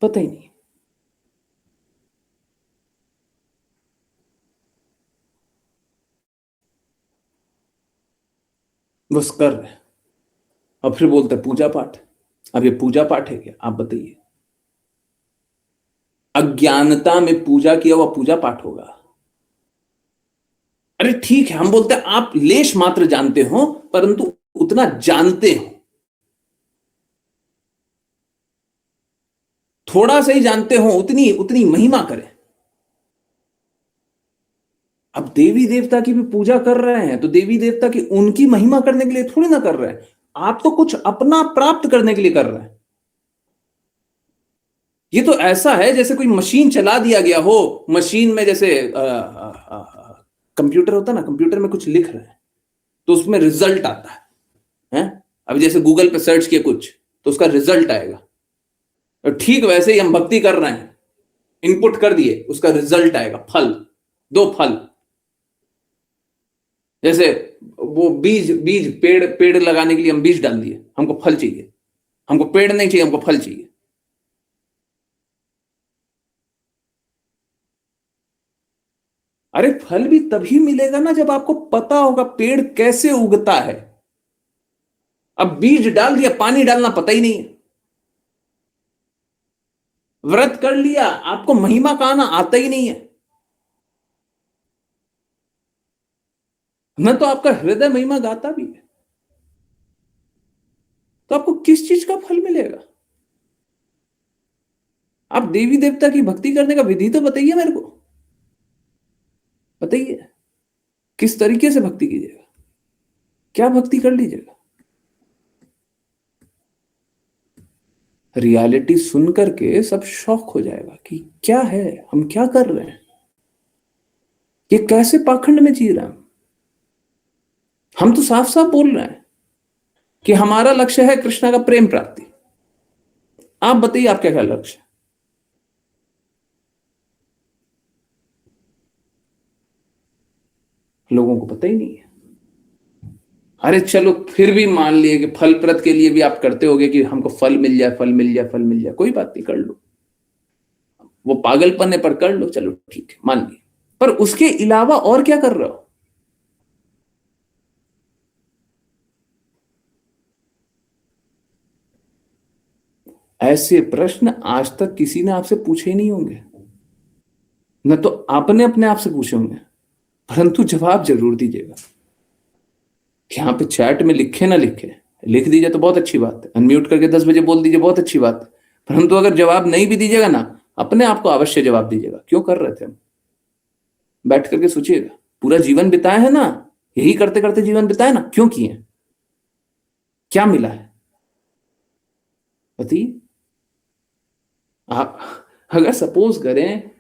पता ही नहीं। बस कर रहे हैं, और फिर बोलते हैं पूजा पाठ। अब ये पूजा पाठ है क्या, आप बताइए? अज्ञानता में पूजा किया हुआ पूजा पाठ होगा? अरे ठीक है, हम बोलते हैं आप लेश मात्र जानते हो, परंतु उतना जानते हो, थोड़ा सा ही जानते हो, उतनी उतनी महिमा करें। अब देवी देवता की भी पूजा कर रहे हैं तो देवी देवता की उनकी महिमा करने के लिए थोड़ी ना कर रहे हैं, आप तो कुछ अपना प्राप्त करने के लिए कर रहे हैं। ये तो ऐसा है जैसे कोई मशीन चला दिया गया हो, मशीन में जैसे कंप्यूटर होता है ना, कंप्यूटर में कुछ लिख रहे हैं तो उसमें रिजल्ट आता है। अब जैसे गूगल पे सर्च किया कुछ तो उसका रिजल्ट आएगा, और ठीक वैसे ही हम भक्ति कर रहे हैं, इनपुट कर दिए, उसका रिजल्ट आएगा, फल, 2 फल। जैसे वो बीज बीज पेड़ लगाने के लिए हम बीज डाल दिए, हमको फल चाहिए, हमको पेड़ नहीं चाहिए, हमको फल चाहिए। अरे फल भी तभी मिलेगा ना जब आपको पता होगा पेड़ कैसे उगता है। अब बीज डाल दिया, पानी डालना पता ही नहीं है, व्रत कर लिया, आपको महिमा का आना आता ही नहीं है, न तो आपका हृदय महिमा गाता भी है, तो आपको किस चीज का फल मिलेगा? आप देवी देवता की भक्ति करने का विधि तो बताइए मेरे को, बताइए किस तरीके से भक्ति कीजिएगा, क्या भक्ति कर लीजिएगा। रियलिटी सुन करके सब शॉक हो जाएगा कि क्या है, हम क्या कर रहे हैं, ये कैसे पाखंड में जी रहे हैं। हम तो साफ साफ बोल रहे हैं कि हमारा लक्ष्य है कृष्णा का प्रेम प्राप्ति। आप बताइए आपका क्या लक्ष्य है? लोगों को पता ही नहीं है। अरे चलो फिर भी मान लिए कि फलप्रद के लिए भी आप करते होगे कि हमको फल मिल जाए, फल मिल जाए, फल मिल जाए, कोई बात नहीं, कर लो, वो पागलपन है पर कर लो, चलो ठीक है, मान लिए, पर उसके अलावा और क्या कर रहे हो? ऐसे प्रश्न आज तक किसी ने आपसे पूछे ही नहीं होंगे, न तो आपने अपने आप से पूछे होंगे, परंतु जवाब जरूर दीजिएगा। यहां पे चैट में लिखे ना लिखे, लिख दीजिए तो बहुत अच्छी बात है, अनम्यूट करके 10 बजे बोल दीजिए, बहुत अच्छी बात है, परंतु अगर जवाब नहीं भी दीजिएगा ना, अपने आप को अवश्य जवाब दीजिएगा, क्यों कर रहे थे हम? बैठ करके सोचिएगा, पूरा जीवन बिताया है ना, यही करते करते जीवन बिताया ना, क्यों किए, क्या मिला है, बताइए। आप अगर सपोज करें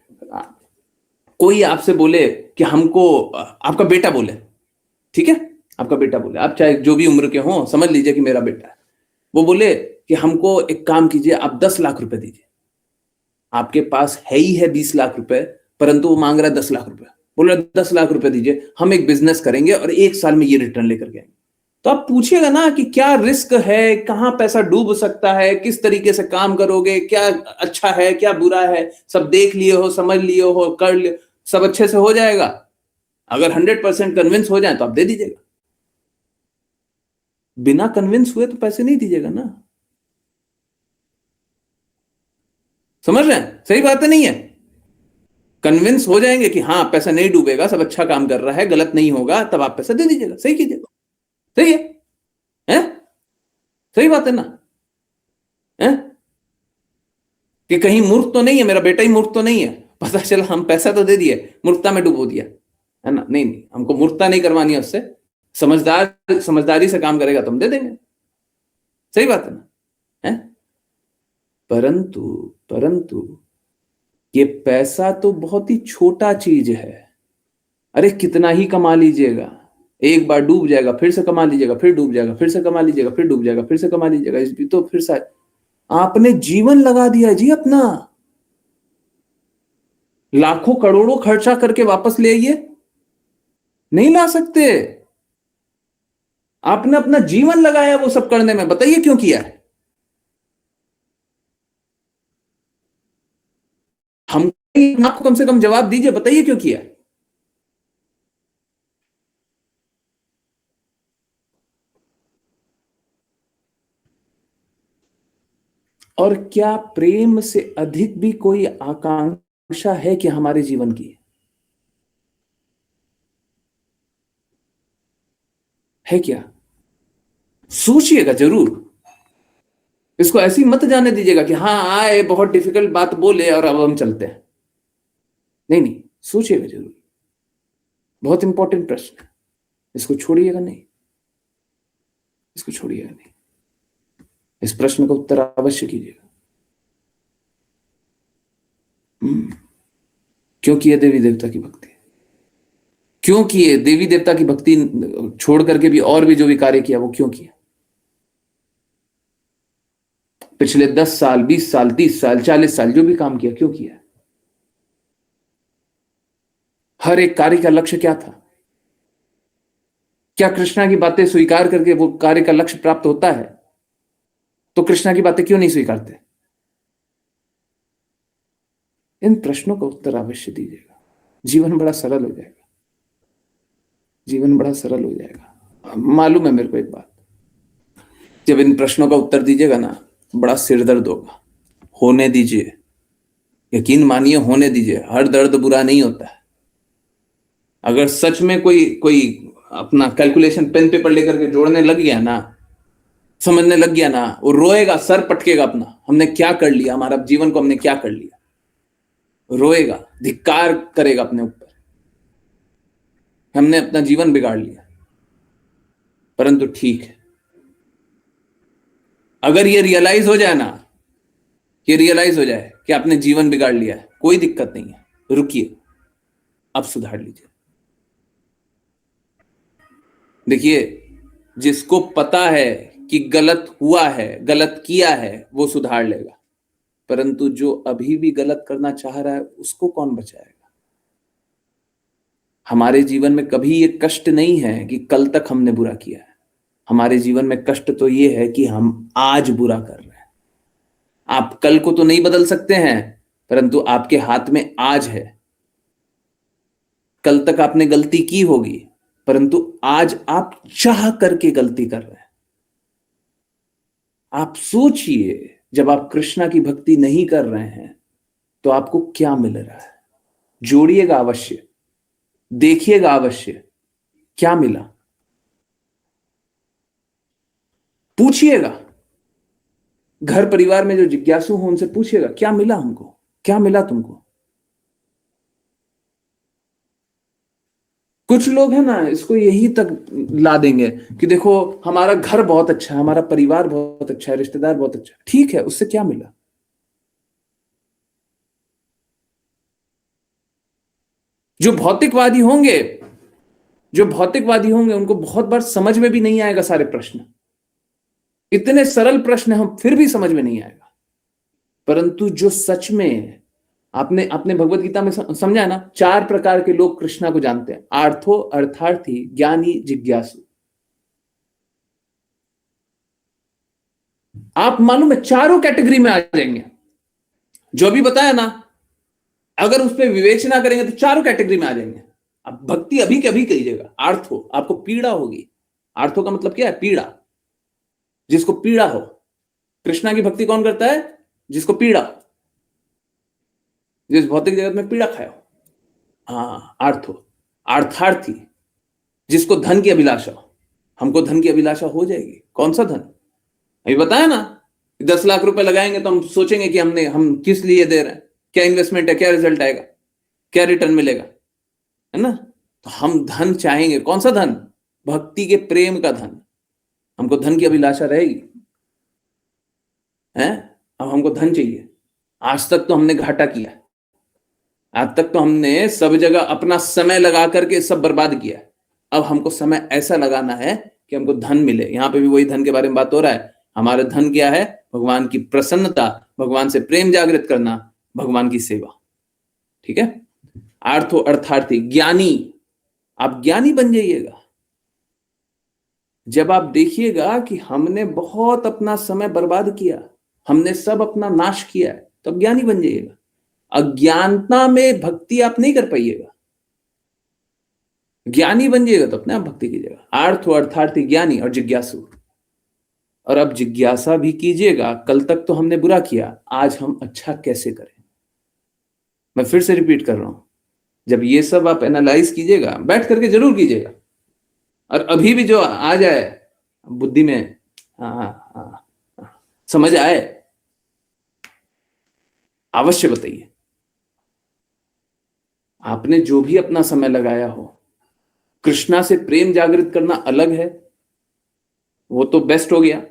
कोई आपसे बोले कि हमको, आपका बेटा बोले, ठीक है, आपका बेटा बोले, आप चाहे जो भी उम्र के हो, समझ लीजिए कि मेरा बेटा है, वो बोले कि हमको एक काम कीजिए, आप 10 लाख रुपए दीजिए। आपके पास है ही है 20 लाख रुपए, परंतु वो मांग रहा है 10 लाख रुपए, बोल रहा है 10 लाख रुपए दीजिए, हम एक बिजनेस करेंगे और 1 साल में ये रिटर्न लेकर के आएंगे। तो आप पूछिएगा ना कि क्या रिस्क है, कहां पैसा डूब सकता है, किस तरीके से काम करोगे, क्या अच्छा है क्या बुरा है, सब देख लिए हो, समझ लिए हो, कर लिए, सब अच्छे से हो जाएगा। अगर 100% कन्विंस हो जाए तो आप दे दीजिएगा, बिना कन्विंस हुए तो पैसे नहीं दीजिएगा ना। समझ रहे हैं, सही बात है नहीं है? कन्विंस हो जाएंगे कि हाँ पैसा नहीं डूबेगा, सब अच्छा काम कर रहा है, गलत नहीं होगा, तब आप पैसा दे दीजिएगा, सही कीजिएगा, सही है? सही बात है ना? है कि कहीं मूर्ख तो नहीं है, मेरा बेटा ही मूर्ख तो नहीं है, पता चला हम पैसा तो दे दिए, मूर्खता में डुबो दिया, है ना? नहीं नहीं, हमको मूर्खता नहीं करवानी है उससे, समझदारी से काम करेगा तो हम दे देंगे, सही बात है ना? है? परंतु परंतु ये पैसा तो बहुत ही छोटा चीज है। अरे कितना ही कमा लीजिएगा, एक बार डूब जाएगा, फिर से कमा लीजिएगा, फिर डूब जाएगा, फिर से कमा लीजिएगा, फिर डूब जाएगा, फिर से कमा लीजिएगा, इस भी तो फिर से आपने जीवन लगा दिया जी अपना, लाखों करोड़ों खर्चा करके वापस ले आइए, नहीं ला सकते। आपने अपना जीवन लगाया वो सब करने में, बताइए क्यों किया है? हम आपको कम से कम जवाब दीजिए, बताइए क्यों किया है? और क्या प्रेम से अधिक भी कोई आकांक्षा है कि हमारे जीवन की? है क्या? सोचिएगा जरूर, इसको ऐसी मत जाने दीजिएगा कि हाँ आए बहुत डिफिकल्ट बात बोले और अब हम चलते हैं, नहीं नहीं, सोचिएगा जरूर। बहुत इंपॉर्टेंट प्रश्न है, इसको छोड़िएगा नहीं, इसको छोड़िएगा नहीं, इस प्रश्न का उत्तर अवश्य कीजिएगा। क्यों किए देवी देवता की भक्ति? क्यों किए देवी देवता की भक्ति छोड़ करके भी और भी जो भी कार्य किया वो क्यों किया? पिछले 10 साल, 20 साल, 30 साल, 40 साल जो भी काम किया क्यों किया? हर एक कार्य का लक्ष्य क्या था? क्या कृष्णा की बातें स्वीकार करके वो कार्य का लक्ष्य प्राप्त होता है? तो कृष्णा की बातें क्यों नहीं स्वीकारते? इन प्रश्नों का उत्तर अवश्य दीजिएगा, जीवन बड़ा सरल हो जाएगा, जीवन बड़ा सरल हो जाएगा। मालूम है मेरे को एक बात, जब इन प्रश्नों का उत्तर दीजिएगा ना, बड़ा सिर दर्द होगा। होने दीजिए, यकीन मानिए, होने दीजिए। हर दर्द बुरा नहीं होता है। अगर सच में कोई अपना कैलकुलेशन पेन पेपर लेकर के जोड़ने लग गया ना, समझने लग गया ना, वो रोएगा, सर पटकेगा अपना, हमने क्या कर लिया, हमारा जीवन को हमने क्या कर लिया, रोएगा, धिक्कार करेगा अपने ऊपर, हमने अपना जीवन बिगाड़ लिया। परंतु ठीक है, अगर ये रियलाइज हो जाए ना, ये रियलाइज हो जाए कि आपने जीवन बिगाड़ लिया है, कोई दिक्कत नहीं है, रुकिए, अब सुधार लीजिए। देखिए, जिसको पता है कि गलत हुआ है, गलत किया है, वो सुधार लेगा। परंतु जो अभी भी गलत करना चाह रहा है, उसको कौन बचाएगा? हमारे जीवन में कभी ये कष्ट नहीं है कि कल तक हमने बुरा किया है। हमारे जीवन में कष्ट तो ये है कि हम आज बुरा कर रहे हैं। आप कल को तो नहीं बदल सकते हैं, परंतु आपके हाथ में आज है। कल तक आपने गलती की होगी, परंतु आज आप चाह करके गलती कर रहे हैं। आप सोचिए, जब आप कृष्णा की भक्ति नहीं कर रहे हैं तो आपको क्या मिल रहा है? जोड़िएगा अवश्य, देखिएगा अवश्य क्या मिला, पूछिएगा। घर परिवार में जो जिज्ञासु हो उनसे पूछिएगा, क्या मिला हमको, क्या मिला तुमको? कुछ लोग हैं ना, इसको यही तक ला देंगे कि देखो हमारा घर बहुत अच्छा है, हमारा परिवार बहुत अच्छा है, रिश्तेदार बहुत अच्छा है। ठीक है, उससे क्या मिला? जो भौतिकवादी होंगे, जो भौतिकवादी होंगे, उनको बहुत बार समझ में भी नहीं आएगा सारे प्रश्न। इतने सरल प्रश्न हम फिर भी समझ में नहीं आएगा। परंतु जो सच में आपने भगवत गीता में समझा है ना, 4 प्रकार के लोग कृष्णा को जानते हैं: आर्थो, अर्थार्थी, ज्ञानी, जिज्ञासु। आप मालूम है चारों कैटेगरी में आ जाएंगे। जो भी बताया ना, अगर उस पर विवेचना करेंगे तो चारों कैटेगरी में आ जाएंगे। अब भक्ति अभी के अभी कीजिएगा। आर्थो, आपको पीड़ा होगी। आर्थो का मतलब क्या है? पीड़ा, जिसको पीड़ा हो। कृष्णा की भक्ति कौन करता है? जिसको पीड़ा, जिस भौतिक जगत में पीड़ा खाया हो। हाँ, आर्थो। अर्थार्थी, जिसको धन की अभिलाषा हो। हमको धन की अभिलाषा हो जाएगी। कौन सा धन? अभी बताया ना, 10 लाख रुपए लगाएंगे तो हम सोचेंगे कि हम किस लिए दे रहे हैं, क्या इन्वेस्टमेंट है, क्या रिजल्ट आएगा, क्या रिटर्न मिलेगा, है ना? तो हम धन चाहेंगे। कौन सा धन? भक्ति के प्रेम का धन। हमको धन की अभिलाषा रहेगी, है? अब हमको धन चाहिए। आज तक तो हमने घाटा किया, आज तक तो हमने सब जगह अपना समय लगा करके सब बर्बाद किया। अब हमको समय ऐसा लगाना है कि हमको धन मिले। यहां पे भी वही धन के बारे में बात हो रहा है। हमारा धन क्या है? भगवान की प्रसन्नता, भगवान से प्रेम जागृत करना, भगवान की सेवा। ठीक है? आर्थो, अर्थार्थी, ज्ञानी। आप ज्ञानी बन जाइएगा। जब आप देखिएगा कि हमने बहुत अपना समय बर्बाद किया, हमने सब अपना नाश किया है, तो आप ज्ञानी बन जाइएगा। अज्ञानता में भक्ति आप नहीं कर पाइएगा। ज्ञानी बन जाइएगा तो अपने आप भक्ति कीजिएगा। आर्थो, अर्थार्थी, ज्ञानी और जिज्ञासु। और अब जिज्ञासा भी कीजिएगा, कल तक तो हमने बुरा किया, आज हम अच्छा कैसे करें। मैं फिर से रिपीट कर रहा हूं, जब ये सब आप एनालाइज कीजिएगा, बैठ करके जरूर कीजिएगा। और अभी भी जो आ जाए बुद्धि में, समझ आए, अवश्य बताइए। आपने जो भी अपना समय लगाया हो, कृष्णा से प्रेम जागृत करना अलग है, वो तो बेस्ट हो गया,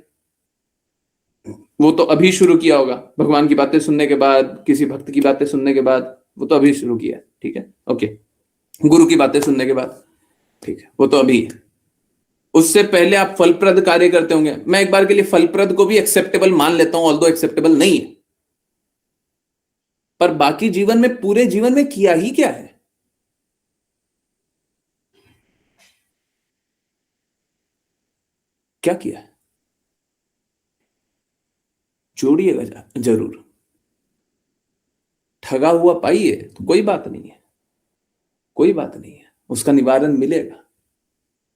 वो तो अभी शुरू किया होगा, भगवान की बातें सुनने के बाद, किसी भक्त की बातें सुनने के बाद, वो तो अभी शुरू किया है, ठीक है, ओके, गुरु की बातें सुनने के बाद, ठीक है, वो तो अभी है। उससे पहले आप फलप्रद कार्य करते होंगे। मैं एक बार के लिए फलप्रद को भी एक्सेप्टेबल मान लेता हूं, ऑल्दो एक्सेप्टेबल नहीं है, पर बाकी जीवन में, पूरे जीवन में किया ही क्या है? क्या किया है? जोड़िएगा जरूर। ठगा हुआ पाइए तो कोई बात नहीं है, कोई बात नहीं है, उसका निवारण मिलेगा।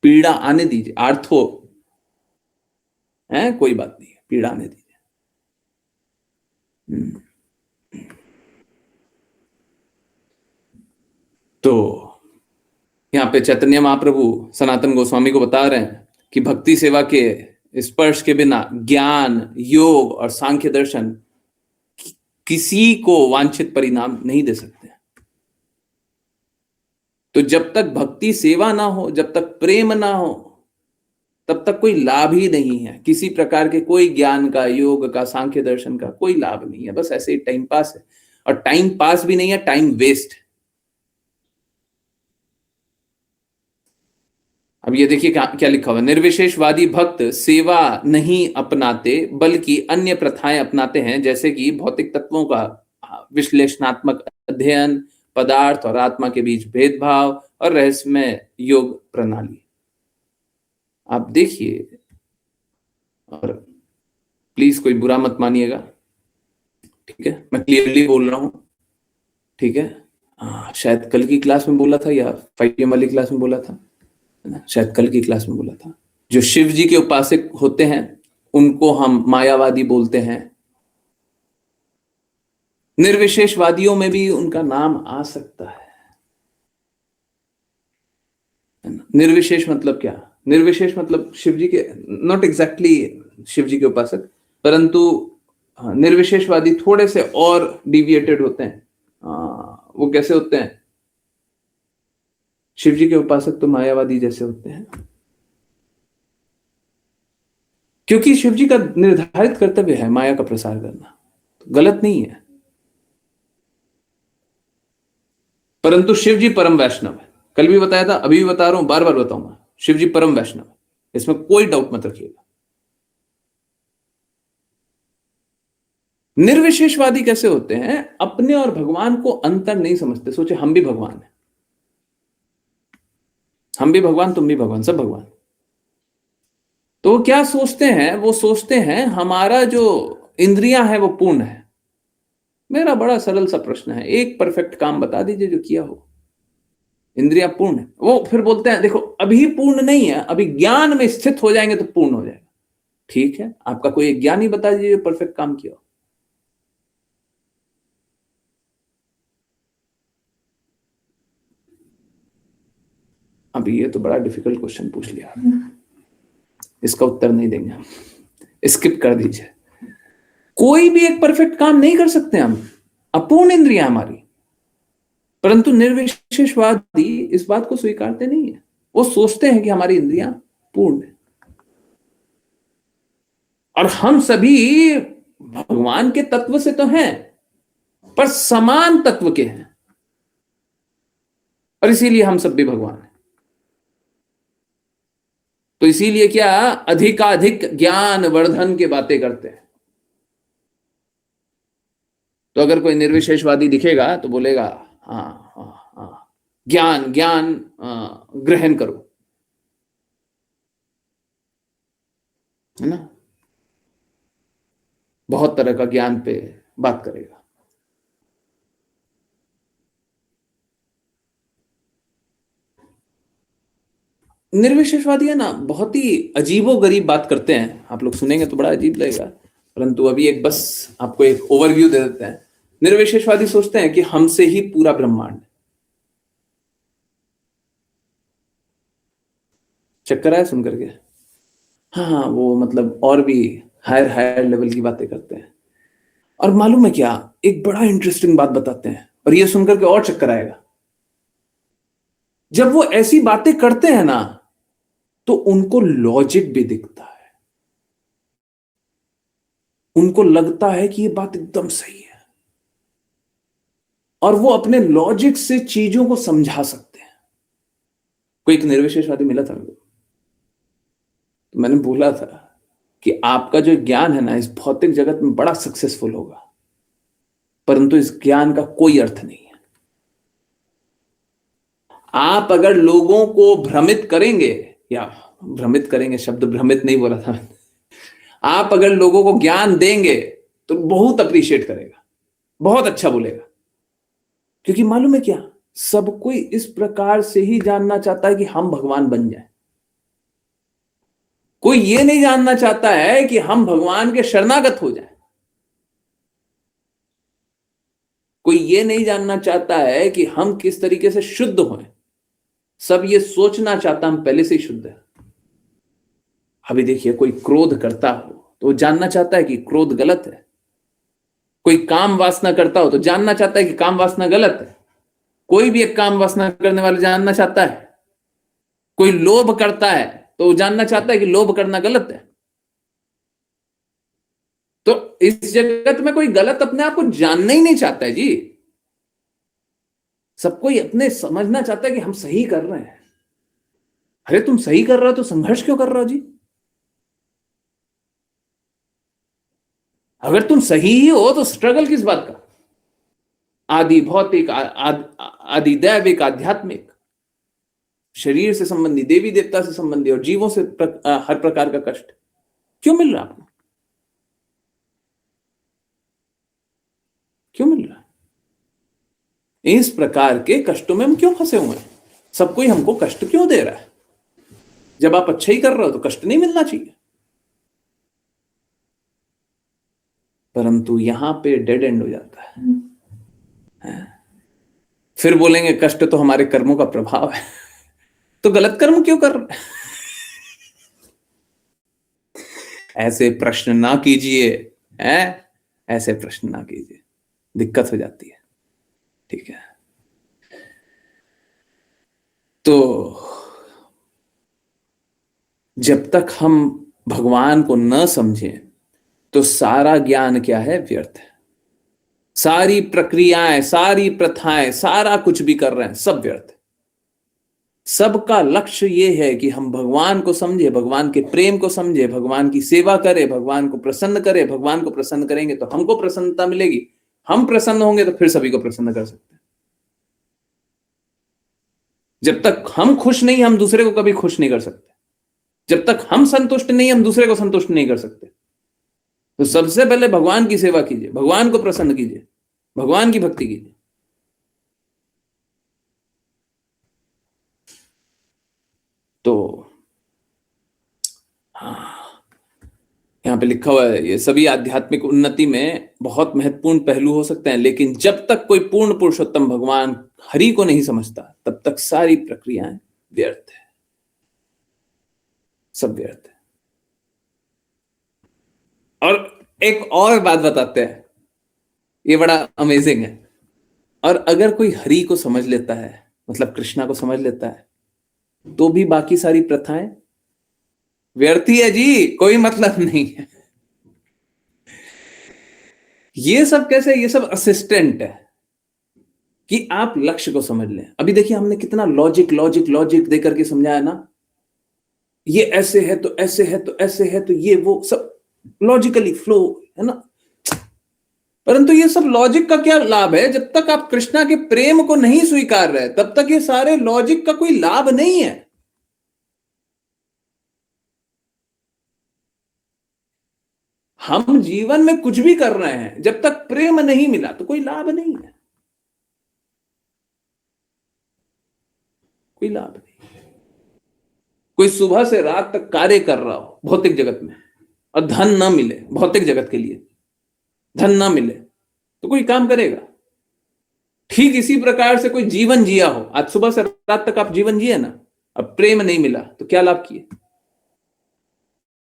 पीड़ा आने दीजिए, आर्थो है, कोई बात नहीं है, पीड़ा आने दीजिए। तो यहाँ पे चैतन्य महाप्रभु सनातन गोस्वामी को बता रहे हैं कि भक्ति सेवा के स्पर्श के बिना ज्ञान, योग और सांख्य दर्शन किसी को वांछित परिणाम नहीं दे सकते। तो जब तक भक्ति सेवा ना हो, जब तक प्रेम ना हो, तब तक कोई लाभ ही नहीं है। किसी प्रकार के कोई ज्ञान का, योग का, सांख्य दर्शन का कोई लाभ नहीं है, बस ऐसे ही टाइम पास है। और टाइम पास भी नहीं है, टाइम वेस्ट है। अब ये देखिए क्या लिखा हुआ, निर्विशेषवादी भक्त सेवा नहीं अपनाते बल्कि अन्य प्रथाएं अपनाते हैं, जैसे कि भौतिक तत्वों का विश्लेषणात्मक अध्ययन, पदार्थ और आत्मा के बीच भेदभाव और रहस्यमय योग प्रणाली। आप देखिए, और प्लीज कोई बुरा मत मानिएगा, ठीक है, मैं क्लियरली बोल रहा हूं, ठीक है। शायद कल की क्लास में बोला था या 5 PM वाली क्लास में बोला था, शायद कल की क्लास में बोला था। जो शिव जी के उपासक होते हैं उनको हम मायावादी बोलते हैं। निर्विशेषवादियों में भी उनका नाम आ सकता है। निर्विशेष मतलब क्या? निर्विशेष मतलब शिव जी के, नॉट एग्जैक्टली शिव जी के उपासक, परंतु निर्विशेषवादी थोड़े से और डिविएटेड होते हैं। वो कैसे होते हैं? शिव जी के उपासक तो मायावादी जैसे होते हैं, क्योंकि शिव जी का निर्धारित कर्तव्य है माया का प्रसार करना, तो गलत नहीं है। परंतु शिव जी परम वैष्णव है, कल भी बताया था, अभी भी बता रहा हूं, बार बार बताऊंगा, शिव जी परम वैष्णव है, इसमें कोई डाउट मत रखिएगा। निर्विशेषवादी कैसे होते हैं? अपने और भगवान को अंतर नहीं समझते। सोचे हम भी भगवान हैं, हम भी भगवान, तुम भी भगवान, सब भगवान। तो वो क्या सोचते हैं? वो सोचते हैं हमारा जो इंद्रियां है वो पूर्ण है। मेरा बड़ा सरल सा प्रश्न है, एक परफेक्ट काम बता दीजिए जो किया हो। इंद्रियां पूर्ण है। वो फिर बोलते हैं देखो अभी पूर्ण नहीं है, अभी ज्ञान में स्थित हो जाएंगे तो पूर्ण हो जाएगा। ठीक है, आपका कोई एक ज्ञान ही बता दीजिए जो परफेक्ट काम किया हो। अभी ये तो बड़ा डिफिकल्ट क्वेश्चन पूछ लिया, इसका उत्तर नहीं देंगे हम, स्किप कर दीजिए। कोई भी एक परफेक्ट काम नहीं कर सकते हम, अपूर्ण इंद्रियां हमारी। परंतु निर्विशेषवादी इस बात को स्वीकारते नहीं है। वो सोचते हैं कि हमारी इंद्रियां पूर्ण है और हम सभी भगवान के तत्व से तो हैं, पर समान तत्व के हैं, और इसीलिए हम सब भी भगवान हैं। तो इसीलिए क्या, अधिकाधिक ज्ञान वर्धन की बातें करते हैं। तो अगर कोई निर्विशेषवादी दिखेगा तो बोलेगा हाँ हाँ हाँ, ज्ञान ज्ञान ग्रहण करो, है ना, बहुत तरह का ज्ञान पे बात करेगा। निर्विशेषवादी है ना, बहुत ही अजीबोगरीब बात करते हैं। आप लोग सुनेंगे तो बड़ा अजीब लगेगा, परंतु अभी एक बस आपको एक ओवरव्यू दे देते हैं। निर्विशेषवादी सोचते हैं कि हमसे ही पूरा ब्रह्मांड। चक्कर आया सुन करके? हाँ, वो मतलब और भी हायर हायर लेवल की बातें करते हैं। और मालूम है क्या, एक बड़ा इंटरेस्टिंग बात बताते हैं, और ये सुनकर के और चक्कर आएगा। जब वो ऐसी बातें करते हैं ना तो उनको लॉजिक भी दिखता है, उनको लगता है कि ये बात एकदम सही है और वो अपने लॉजिक से चीजों को समझा सकते हैं। कोई एक निर्विशेषवादी मिला था मेरे को, तो मैंने बोला था कि आपका जो ज्ञान है ना इस भौतिक जगत में बड़ा सक्सेसफुल होगा, परंतु इस ज्ञान का कोई अर्थ नहीं है। आप अगर लोगों को भ्रमित करेंगे, या भ्रमित करेंगे शब्द भ्रमित नहीं बोला था मैंने, आप अगर लोगों को ज्ञान देंगे तो बहुत अप्रिशिएट करेगा, बहुत अच्छा बोलेगा, क्योंकि मालूम है क्या, सब कोई इस प्रकार से ही जानना चाहता है कि हम भगवान बन जाएं। कोई ये नहीं जानना चाहता है कि हम भगवान के शरणागत हो जाएं। कोई ये नहीं जानना चाहता है कि हम किस तरीके से शुद्ध हों। सब ये सोचना चाहता हम पहले से ही शुद्ध है। अभी देखिए, कोई क्रोध करता हो तो जानना चाहता है कि क्रोध गलत है। कोई काम वासना करता हो तो जानना चाहता है कि काम वासना गलत है। कोई भी एक काम वासना करने वाला जानना चाहता है। कोई लोभ करता है तो जानना चाहता है कि लोभ करना गलत है। तो इस जगत में कोई गलत अपने आप को जानना ही नहीं चाहता है जी। सब कोई अपने समझना चाहता है कि हम सही कर रहे हैं। अरे तुम सही कर रहे हो तो संघर्ष क्यों कर रहे हो जी? अगर तुम सही ही हो तो स्ट्रगल किस बात का? आदि भौतिक, आदि दैविक, आध्यात्मिक, शरीर से संबंधी, देवी देवता से संबंधी और जीवों से हर प्रकार का कष्ट क्यों मिल रहा है आपको? क्यों मिल रहा है? इस प्रकार के कष्टों में हम क्यों फंसे हुए हैं? सब कोई हमको कष्ट क्यों दे रहा है? जब आप अच्छा ही कर रहे हो तो कष्ट नहीं मिलना चाहिए। परंतु यहां पे डेड एंड हो जाता है। फिर बोलेंगे कष्ट तो हमारे कर्मों का प्रभाव है। तो गलत कर्म क्यों कर रहे? ऐसे प्रश्न ना कीजिए, ऐसे प्रश्न ना कीजिए, दिक्कत हो जाती है। ठीक है, तो जब तक हम भगवान को न समझें तो सारा ज्ञान क्या है? व्यर्थ है। सारी प्रक्रियाएं, सारी प्रथाएं, सारा कुछ भी कर रहे हैं सब व्यर्थ है। सबका लक्ष्य ये है कि हम भगवान को समझे, भगवान के प्रेम को समझे, भगवान की सेवा करें, भगवान को प्रसन्न करें। भगवान को प्रसन्न करेंगे तो हमको प्रसन्नता मिलेगी, हम प्रसन्न होंगे तो फिर सभी को प्रसन्न कर सकते हैं। जब तक हम खुश नहीं, हम दूसरे को कभी खुश नहीं कर सकते। जब तक हम संतुष्ट नहीं, हम दूसरे को संतुष्ट नहीं कर सकते। तो सबसे पहले भगवान की सेवा कीजिए, भगवान को प्रसन्न कीजिए, भगवान की भक्ति कीजिए। तो यहां पे लिखा हुआ है, ये सभी आध्यात्मिक उन्नति में बहुत महत्वपूर्ण पहलू हो सकते हैं, लेकिन जब तक कोई पूर्ण पुरुषोत्तम भगवान हरि को नहीं समझता तब तक सारी प्रक्रियाएं व्यर्थ है, सब व्यर्थ है। और एक और बात बताते हैं, ये बड़ा अमेजिंग है। और अगर कोई हरि को समझ लेता है, मतलब कृष्णा को समझ लेता है, तो भी बाकी सारी प्रथाएं व्यर्थ ही है जी, कोई मतलब नहीं है। ये सब कैसे? ये सब असिस्टेंट है कि आप लक्ष्य को समझ लें। अभी देखिए, हमने कितना लॉजिक लॉजिक लॉजिक देकर के समझाया ना, ये ऐसे है तो ऐसे है तो ऐसे है तो ये वो, सब लॉजिकली फ्लो है ना। परंतु ये सब लॉजिक का क्या लाभ है? जब तक आप कृष्णा के प्रेम को नहीं स्वीकार रहे तब तक ये सारे लॉजिक का कोई लाभ नहीं है। हम जीवन में कुछ भी कर रहे हैं, जब तक प्रेम नहीं मिला तो कोई लाभ नहीं है, कोई लाभ नहीं। कोई सुबह से रात तक कार्य कर रहा हो भौतिक जगत में और धन ना मिले, भौतिक जगत के लिए धन ना मिले तो कोई काम करेगा? ठीक इसी प्रकार से कोई जीवन जिया हो, आज सुबह से रात तक आप जीवन जिए ना, अब प्रेम नहीं मिला तो क्या लाभ किए?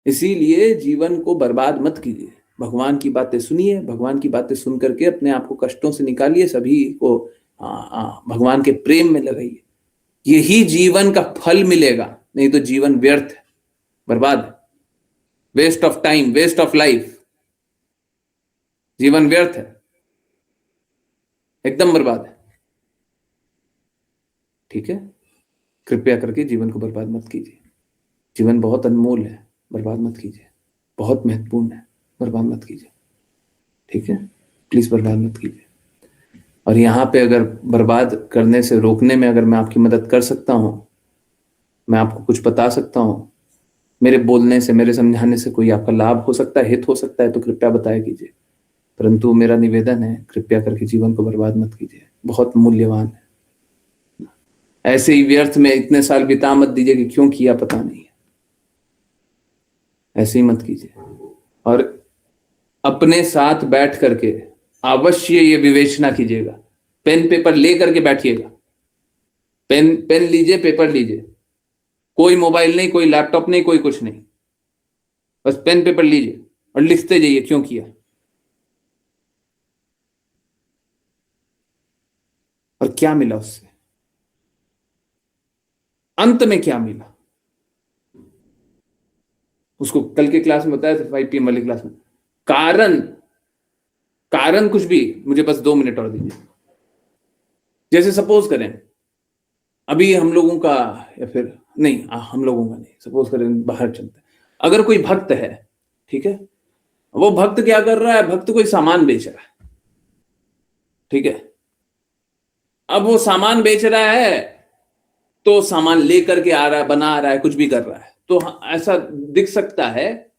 इसीलिए जीवन को बर्बाद मत कीजिए, भगवान की बातें सुनिए, भगवान की बातें सुन करके अपने आप को कष्टों से निकालिए, सभी को भगवान के प्रेम में लगाइए। यही जीवन का फल मिलेगा, नहीं तो जीवन व्यर्थ है, बर्बाद है, waste of time, waste of life, जीवन व्यर्थ है, एकदम बर्बाद है। ठीक है, कृपया करके जीवन को बर्बाद मत कीजिए। जीवन बहुत अनमोल है, बर्बाद मत कीजिए। बहुत महत्वपूर्ण है, बर्बाद मत कीजिए। ठीक है, प्लीज बर्बाद मत कीजिए। और यहाँ पे अगर बर्बाद करने से रोकने में अगर मैं आपकी मदद कर सकता हूँ, मैं आपको कुछ बता सकता हूँ, मेरे बोलने से, मेरे समझाने से कोई आपका लाभ हो सकता है, हित हो सकता है, तो कृपया बताया कीजिए। परंतु मेरा निवेदन है, कृपया करके जीवन को बर्बाद मत कीजिए, बहुत मूल्यवान है। ऐसे ही व्यर्थ में इतने साल बिता मत दीजिए कि क्यों किया पता नहीं है, ऐसे ही मत कीजिए। और अपने साथ बैठ करके अवश्य ये विवेचना कीजिएगा, पेन पेपर ले करके बैठिएगा, पेन लीजिए, पेपर लीजिए, कोई मोबाइल नहीं, कोई लैपटॉप नहीं, कोई कुछ नहीं, बस पेन पेपर लीजिए और लिखते जाइए क्यों किया, और क्या मिला उससे, अंत में क्या मिला। उसको कल के क्लास में बताया था, 5 PM वाली क्लास में, कारण कुछ भी, मुझे बस 2 मिनट और दीजिए। जैसे सपोज करें अभी हम लोगों का, या फिर नहीं, हम लोगों का नहीं, सपोज करें बाहर चलते हैं, अगर कोई भक्त है, ठीक है, वो भक्त क्या कर रहा है, भक्त कोई सामान बेच रहा है, ठीक है, अब वो सामान बेच रहा है तो सामान लेकर के आ रहा है, बना रहा है, कुछ भी कर रहा है, तो ऐसा दिख सकता है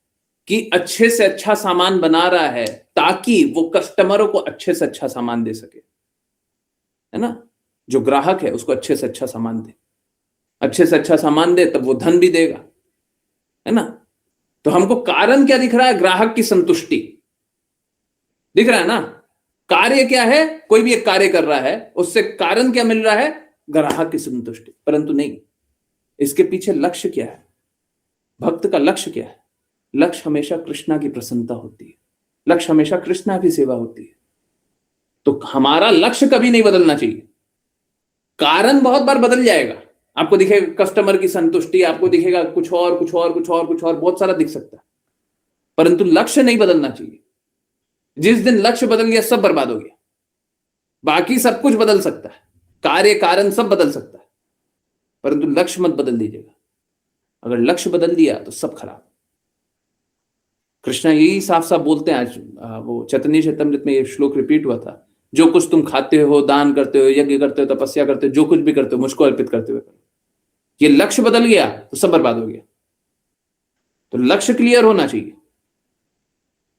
कि अच्छे से अच्छा सामान बना रहा है ताकि वो कस्टमरों को अच्छे से अच्छा सामान दे सके, है ना, जो ग्राहक है उसको अच्छे से अच्छा सामान दे, अच्छे से अच्छा सामान दे तब वो धन भी देगा, है ना। तो हमको कारण क्या दिख रहा है, ग्राहक की संतुष्टि दिख रहा है ना। कार्य क्या है, कोई भी एक कार्य कर रहा है, उससे कारण क्या मिल रहा है, ग्राहक की संतुष्टि, परंतु नहीं, इसके पीछे लक्ष्य क्या है, भक्त का लक्ष्य क्या है, लक्ष्य हमेशा कृष्णा की प्रसन्नता होती है, लक्ष्य हमेशा कृष्णा की सेवा होती है। तो हमारा लक्ष्य कभी नहीं बदलना चाहिए, कारण बहुत बार बदल जाएगा, आपको दिखेगा कस्टमर की संतुष्टि, आपको दिखेगा कुछ और कुछ और कुछ और कुछ और, बहुत सारा दिख सकता है, परंतु लक्ष्य नहीं बदलना चाहिए। जिस दिन लक्ष्य बदल गया सब बर्बाद हो गया, बाकी सब कुछ बदल सकता है, कार्य कारण सब बदल सकता है, परंतु लक्ष्य मत बदल दीजिएगा। अगर लक्ष्य बदल दिया तो सब खराब। कृष्णा यही साफ साफ बोलते हैं, आज वो चैतन्य चैतन्यमृत में ये श्लोक रिपीट हुआ था, जो कुछ तुम खाते हो, दान करते हो, यज्ञ करते हो, तपस्या करते हो, जो कुछ भी करते हो मुझको अर्पित करते हुए करो। ये लक्ष्य बदल गया तो सब बर्बाद हो गया। तो लक्ष्य क्लियर होना चाहिए,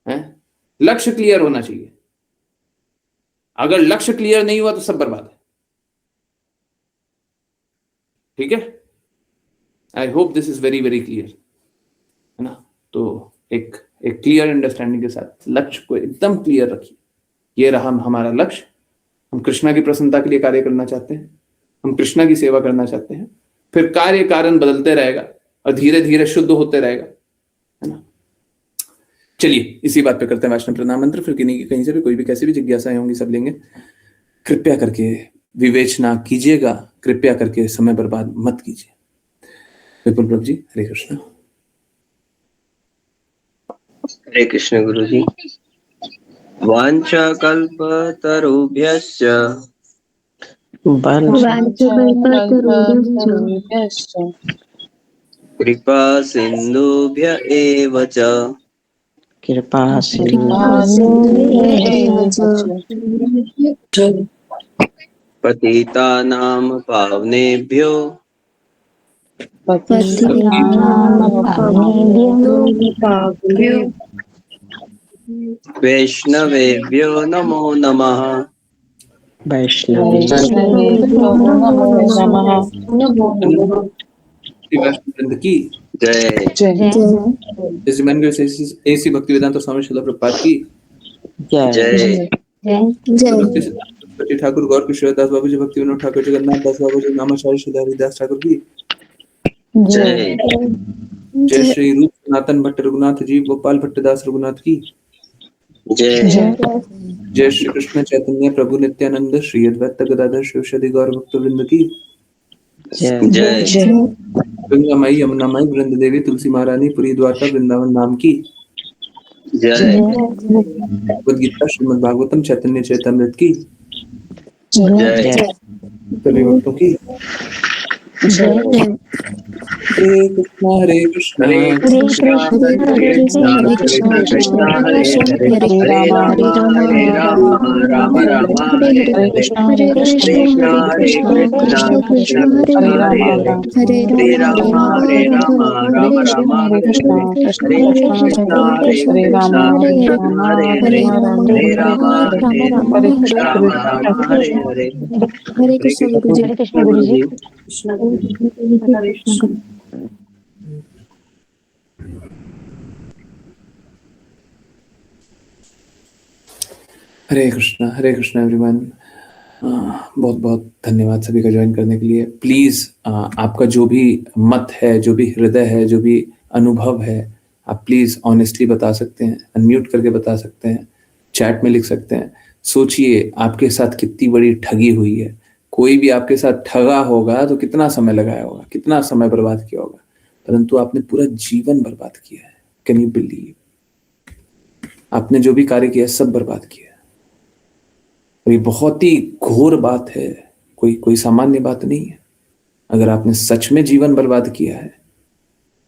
है, लक्ष्य क्लियर होना चाहिए। अगर लक्ष्य क्लियर नहीं हुआ तो सब बर्बाद है। ठीक है, I hope this is very very clear, है ना। तो एक क्लियर अंडरस्टैंडिंग के साथ लक्ष्य को एकदम क्लियर रखिए, ये रहा हमारा लक्ष्य, हम कृष्णा की प्रसन्नता के लिए कार्य करना चाहते हैं, हम कृष्णा की सेवा करना चाहते हैं, फिर कार्य कारण बदलते रहेगा और धीरे धीरे शुद्ध होते रहेगा, है ना। चलिए इसी बात पे करते हैं वैष्णव प्रणाम मंत्र, फिर कहीं से भी कोई भी कैसी भी जिज्ञासाएं होंगी सब लेंगे। कृपया करके विवेचना कीजिएगा, कृपया करके समय बर्बाद मत कीजिए। विपुल प्रभु जी, हरे कृष्ण। हरे कृष्ण गुरु जी। वांछा कल्पतरुभ्यश्च कृपा सिन्धुभ्य एव च पतितानां पावनेभ्यो वैष्णवेभ्यो नमो नमः। वैष्णव की जय। ऐसी भक्ति वेदांत स्वामी श्रील प्रभुपाद की जय। ठाकुर गौर किशोर दास बाबू जी, भक्ति विनोद ठाकुर, जगन्नाथ दास बाबू जी, नामाचार्य श्री हरिदास ठाकुर की जय। जय श्री रूप सनातन भट्ट रघुनाथ जी, गोपाल भट्टदास रघुनाथ की जय। जय श्री कृष्ण चैतन्य प्रभु नित्यानंद, श्री अद्वैत गदाधर शिवशदि गौर भक्तवृंद की जय। गंगामाई यमुनामाई वृंद देवी तुलसी महारानी पुरी द्वारका वृंदावन नाम की जय। भगवद गीता श्रीमद् भागवतम चैतन्य चैतामृत की जय। सभी भक्तों की हरे कृष्णा हरे कृष्णा हरे कृष्णा कृष्ण कृष्ण हरे हरे हरे राम हरे राम राम राम हरे हरे हरे कृष्णा हरे कृष्णा कृष्ण कृष्ण हरे हरे हरे राम राम राम हरे हरे हरे कृष्णा कृष्ण हरे हरे हरे राम राम हरे हरे हरे कृष्ण गुरु जी। हरे कृष्ण गुरु जी। हरे कृष्ण। हरे कृष्णा एवरीवन। बहुत बहुत धन्यवाद सभी का ज्वाइन करने के लिए। प्लीज आपका जो भी मत है, जो भी हृदय है, जो भी अनुभव है, आप प्लीज ऑनेस्टली बता सकते हैं, अनम्यूट करके बता सकते हैं, चैट में लिख सकते हैं। सोचिए आपके साथ कितनी बड़ी ठगी हुई है। कोई भी आपके साथ ठगा होगा तो कितना समय लगाया होगा, कितना समय बर्बाद किया होगा, परंतु आपने पूरा जीवन बर्बाद किया है। Can you believe? आपने जो भी कार्य किया सब बर्बाद किया। ये बहुत ही घोर बात है, कोई सामान्य बात नहीं है। अगर आपने सच में जीवन बर्बाद किया है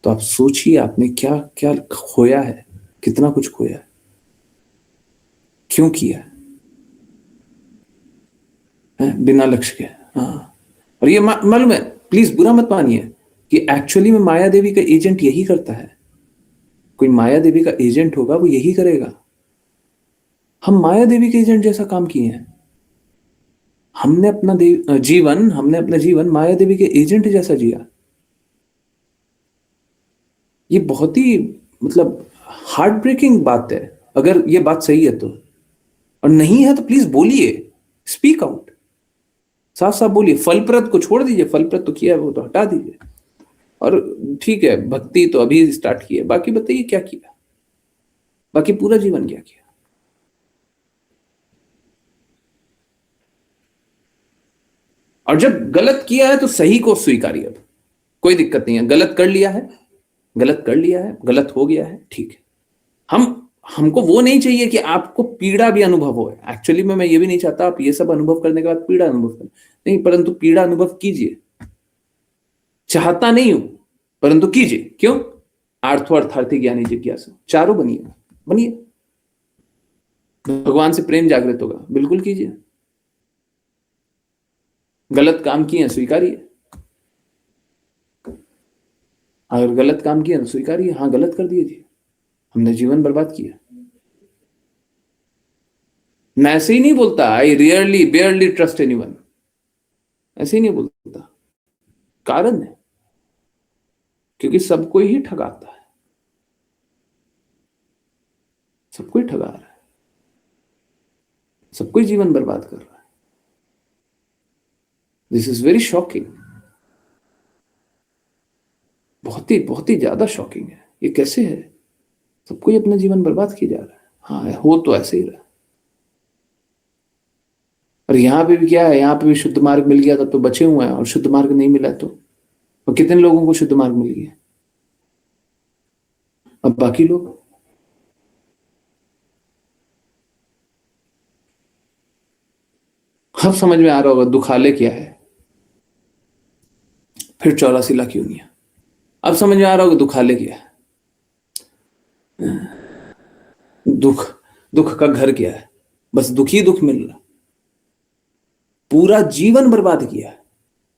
तो आप सोचिए आपने क्या क्या खोया है, कितना कुछ खोया है, क्यों किया है? बिना लक्ष्य के। हाँ, और ये मालूम है, प्लीज बुरा मत मानिए कि एक्चुअली में माया देवी का एजेंट यही करता है। कोई माया देवी का एजेंट होगा वो यही करेगा। हम माया देवी के एजेंट जैसा काम किए हैं। हमने अपना जीवन माया देवी के एजेंट जैसा जिया। ये बहुत ही मतलब हार्ट ब्रेकिंग बात है अगर ये बात सही है तो। और नहीं है तो प्लीज बोलिए, स्पीक आउट, साफ साफ बोलिए। फलप्रद को छोड़ दीजिए, फलप्रद तो किया है वो तो हटा दीजिए। और ठीक है, भक्ति तो अभी स्टार्ट की है, बाकी बताइए क्या किया, बाकी पूरा जीवन क्या किया। और जब गलत किया है तो सही को स्वीकारिए। अब कोई दिक्कत नहीं है, गलत कर लिया है, गलत हो गया है, ठीक है। हमको वो नहीं चाहिए कि आपको पीड़ा भी अनुभव हो। एक्चुअली में मैं ये भी नहीं चाहता आप ये सब अनुभव करने के बाद पीड़ा अनुभव करें, नहीं, परंतु पीड़ा अनुभव कीजिए। चाहता नहीं हूं परंतु कीजिए। क्यों? आर्थो अर्थार्थी ज्ञानी जिज्ञासु, चारों बनिए। भगवान से प्रेम जागृत होगा, बिल्कुल कीजिए। गलत काम किए स्वीकारिए, अगर गलत काम किया तो स्वीकारिए, हाँ गलत कर दिए जी, हमने जीवन बर्बाद किया। मैं ऐसे ही नहीं बोलता आई रियरली बेयरली ट्रस्ट एनीवन, ऐसे ही नहीं बोलता। कारण है क्योंकि सबको ही ठगाता है, सबको ही ठगा रहा है, सबको ही जीवन बर्बाद कर रहा है। दिस इज वेरी शॉकिंग, बहुत ही ज्यादा शॉकिंग है। ये कैसे है? सबको ही अपना जीवन बर्बाद किया जा रहा है। हाँ, हो तो ऐसे ही रहा। और यहाँ पे भी क्या है, यहाँ पे भी शुद्ध मार्ग मिल गया तब तो बचे हुए हैं, और शुद्ध मार्ग नहीं मिला तो और कितने लोगों को शुद्ध मार्ग मिल गया? अब बाकी लोग अब समझ में आ रहा होगा दुखाले क्या है, फिर 84 लाख यूनिया। अब समझ में आ रहा होगा दुखाले क्या है, दुख का घर क्या है, बस दुख ही दुख मिल रहा, पूरा जीवन बर्बाद किया।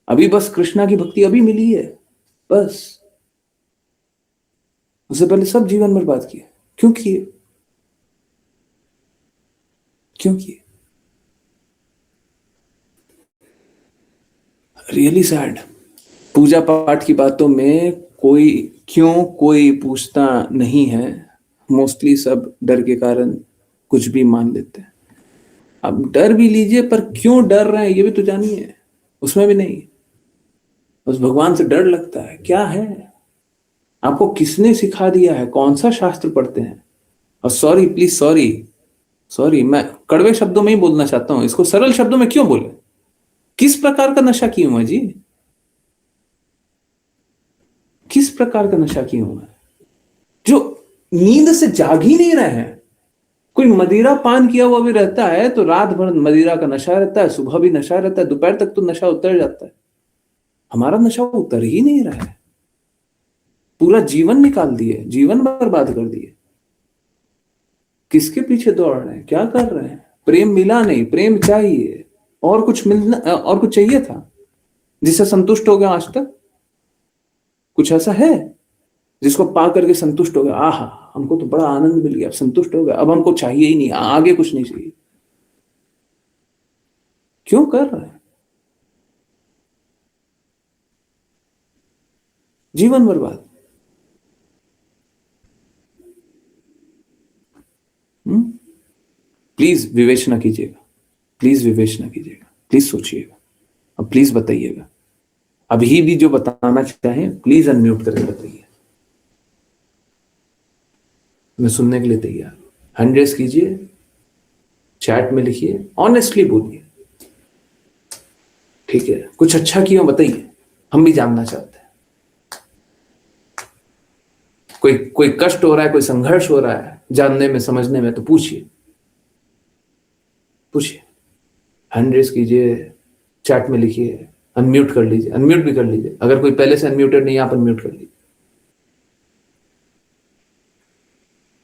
अभी बस कृष्णा की भक्ति अभी मिली है, बस उससे पहले सब जीवन बर्बाद किया। क्यों किए? Really sad. पूजा पाठ की बातों में कोई पूछता नहीं है। मोस्टली सब डर के कारण कुछ भी मान लेते हैं। अब डर भी लीजिए, पर क्यों डर रहे हैं ये भी तो जानिए। उसमें भी नहीं, बस भगवान से डर लगता है। क्या है? आपको किसने सिखा दिया है? कौन सा शास्त्र पढ़ते हैं? और सॉरी, प्लीज सॉरी, मैं कड़वे शब्दों में ही बोलना चाहता हूं, इसको सरल शब्दों में क्यों बोले? किस प्रकार का नशा किए हुए जी? किस प्रकार का नशा किए हुए हैं, जो नींद से जाग ही नहीं रहे हैं। कोई मदिरा पान किया हुआ भी रहता है तो रात भर मदिरा का नशा रहता है, सुबह भी नशा रहता है, दोपहर तक तो नशा उतर जाता है। हमारा नशा उतर ही नहीं रहा है, पूरा जीवन निकाल दिए, जीवन बर्बाद कर दिए। किसके पीछे दौड़ रहे हैं, क्या कर रहे हैं? प्रेम मिला नहीं, प्रेम चाहिए, और कुछ मिलना, और कुछ चाहिए था जिससे संतुष्ट हो गया आज तक? कुछ ऐसा है जिसको पा करके संतुष्ट हो गया, आहा हमको तो बड़ा आनंद मिल गया, अब संतुष्ट हो गया, अब हमको चाहिए ही नहीं, आगे कुछ नहीं चाहिए? क्यों कर रहे हैं? जीवन बर्बाद। प्लीज विवेचना कीजिएगा, प्लीज विवेचना कीजिएगा, प्लीज सोचिएगा, अब प्लीज बताइएगा। अभी भी जो बताना चाहें प्लीज अनम्यूट करके बताइए, मैं सुनने के लिए तैयार। हैंड रेज कीजिए, चैट में लिखिए, ऑनेस्टली बोलिए, ठीक है? कुछ अच्छा किया बताइए, हम भी जानना चाहते हैं। कोई कष्ट हो रहा है, कोई संघर्ष हो रहा है जानने में, समझने में, तो पूछिए, पूछिए। हैंड रेज कीजिए, चैट में लिखिए, अनम्यूट कर लीजिए, अनम्यूट भी कर लीजिए, अगर कोई पहले से अनम्यूटेड नहीं, आप अनम्यूट कर लीजिए,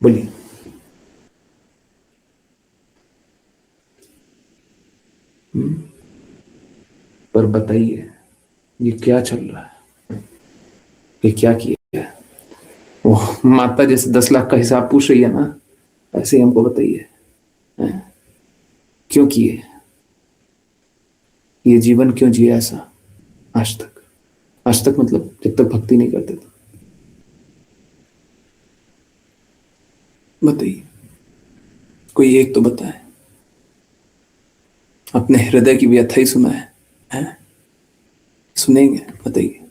बोलिए। पर बताइए ये क्या चल रहा है, ये क्या किया है? वो माता जैसे 10 लाख का हिसाब पूछ रही है ना, ऐसे ही हमको बताइए क्यों किए ये जीवन, क्यों जिया ऐसा आज तक? आज तक मतलब जब तक भक्ति नहीं करते थे। बताइए, कोई एक तो बताए, अपने हृदय की व्यथा ही सुना है? सुनेंगे? बताइए,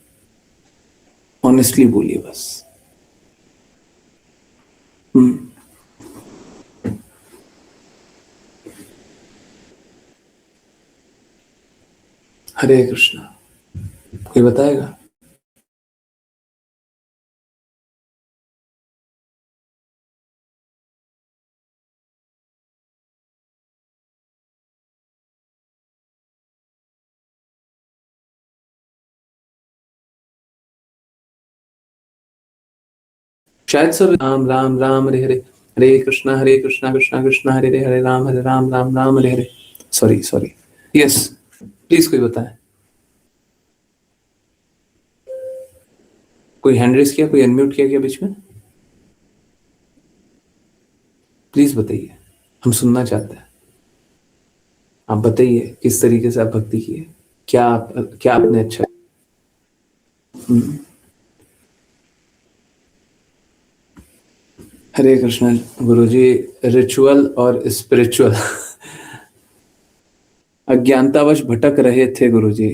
ऑनेस्टली बोलिए बस। हरे कृष्णा। कोई बताएगा? शायद sir Ram Ram Ram Hare Hare, Hare Krishna Krishna Krishna Hare Hare, Hare Ram Ram Ram Hare Hare. Sorry yes, please कोई बताए। कोई हैंड रेज किया, कोई अनम्यूट किया क्या बीच में? प्लीज बताइए, हम सुनना चाहते हैं। आप बताइए किस तरीके से आप भक्ति किए, क्या आपने अच्छा। हरे कृष्ण गुरुजी। रिचुअल और स्पिरिचुअल अज्ञानतावश भटक रहे थे गुरुजी।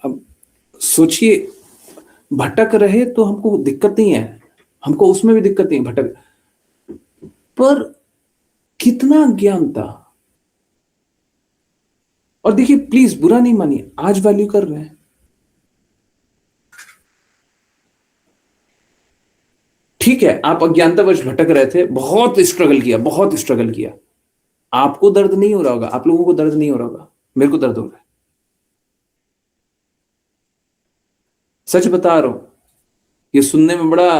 अब सोचिए, भटक रहे तो हमको दिक्कत नहीं है, हमको उसमें भी दिक्कत नहीं है, भटक, पर कितना अज्ञानता। और देखिए प्लीज बुरा नहीं मानिए, आज वैल्यू कर रहे हैं, ठीक है? आप अज्ञानतावश भटक रहे थे, बहुत स्ट्रगल किया, आपको दर्द नहीं हो रहा होगा, आप लोगों को दर्द नहीं हो रहा होगा, मेरे को दर्द हो रहा है, सच बता रहा हूं। ये सुनने में बड़ा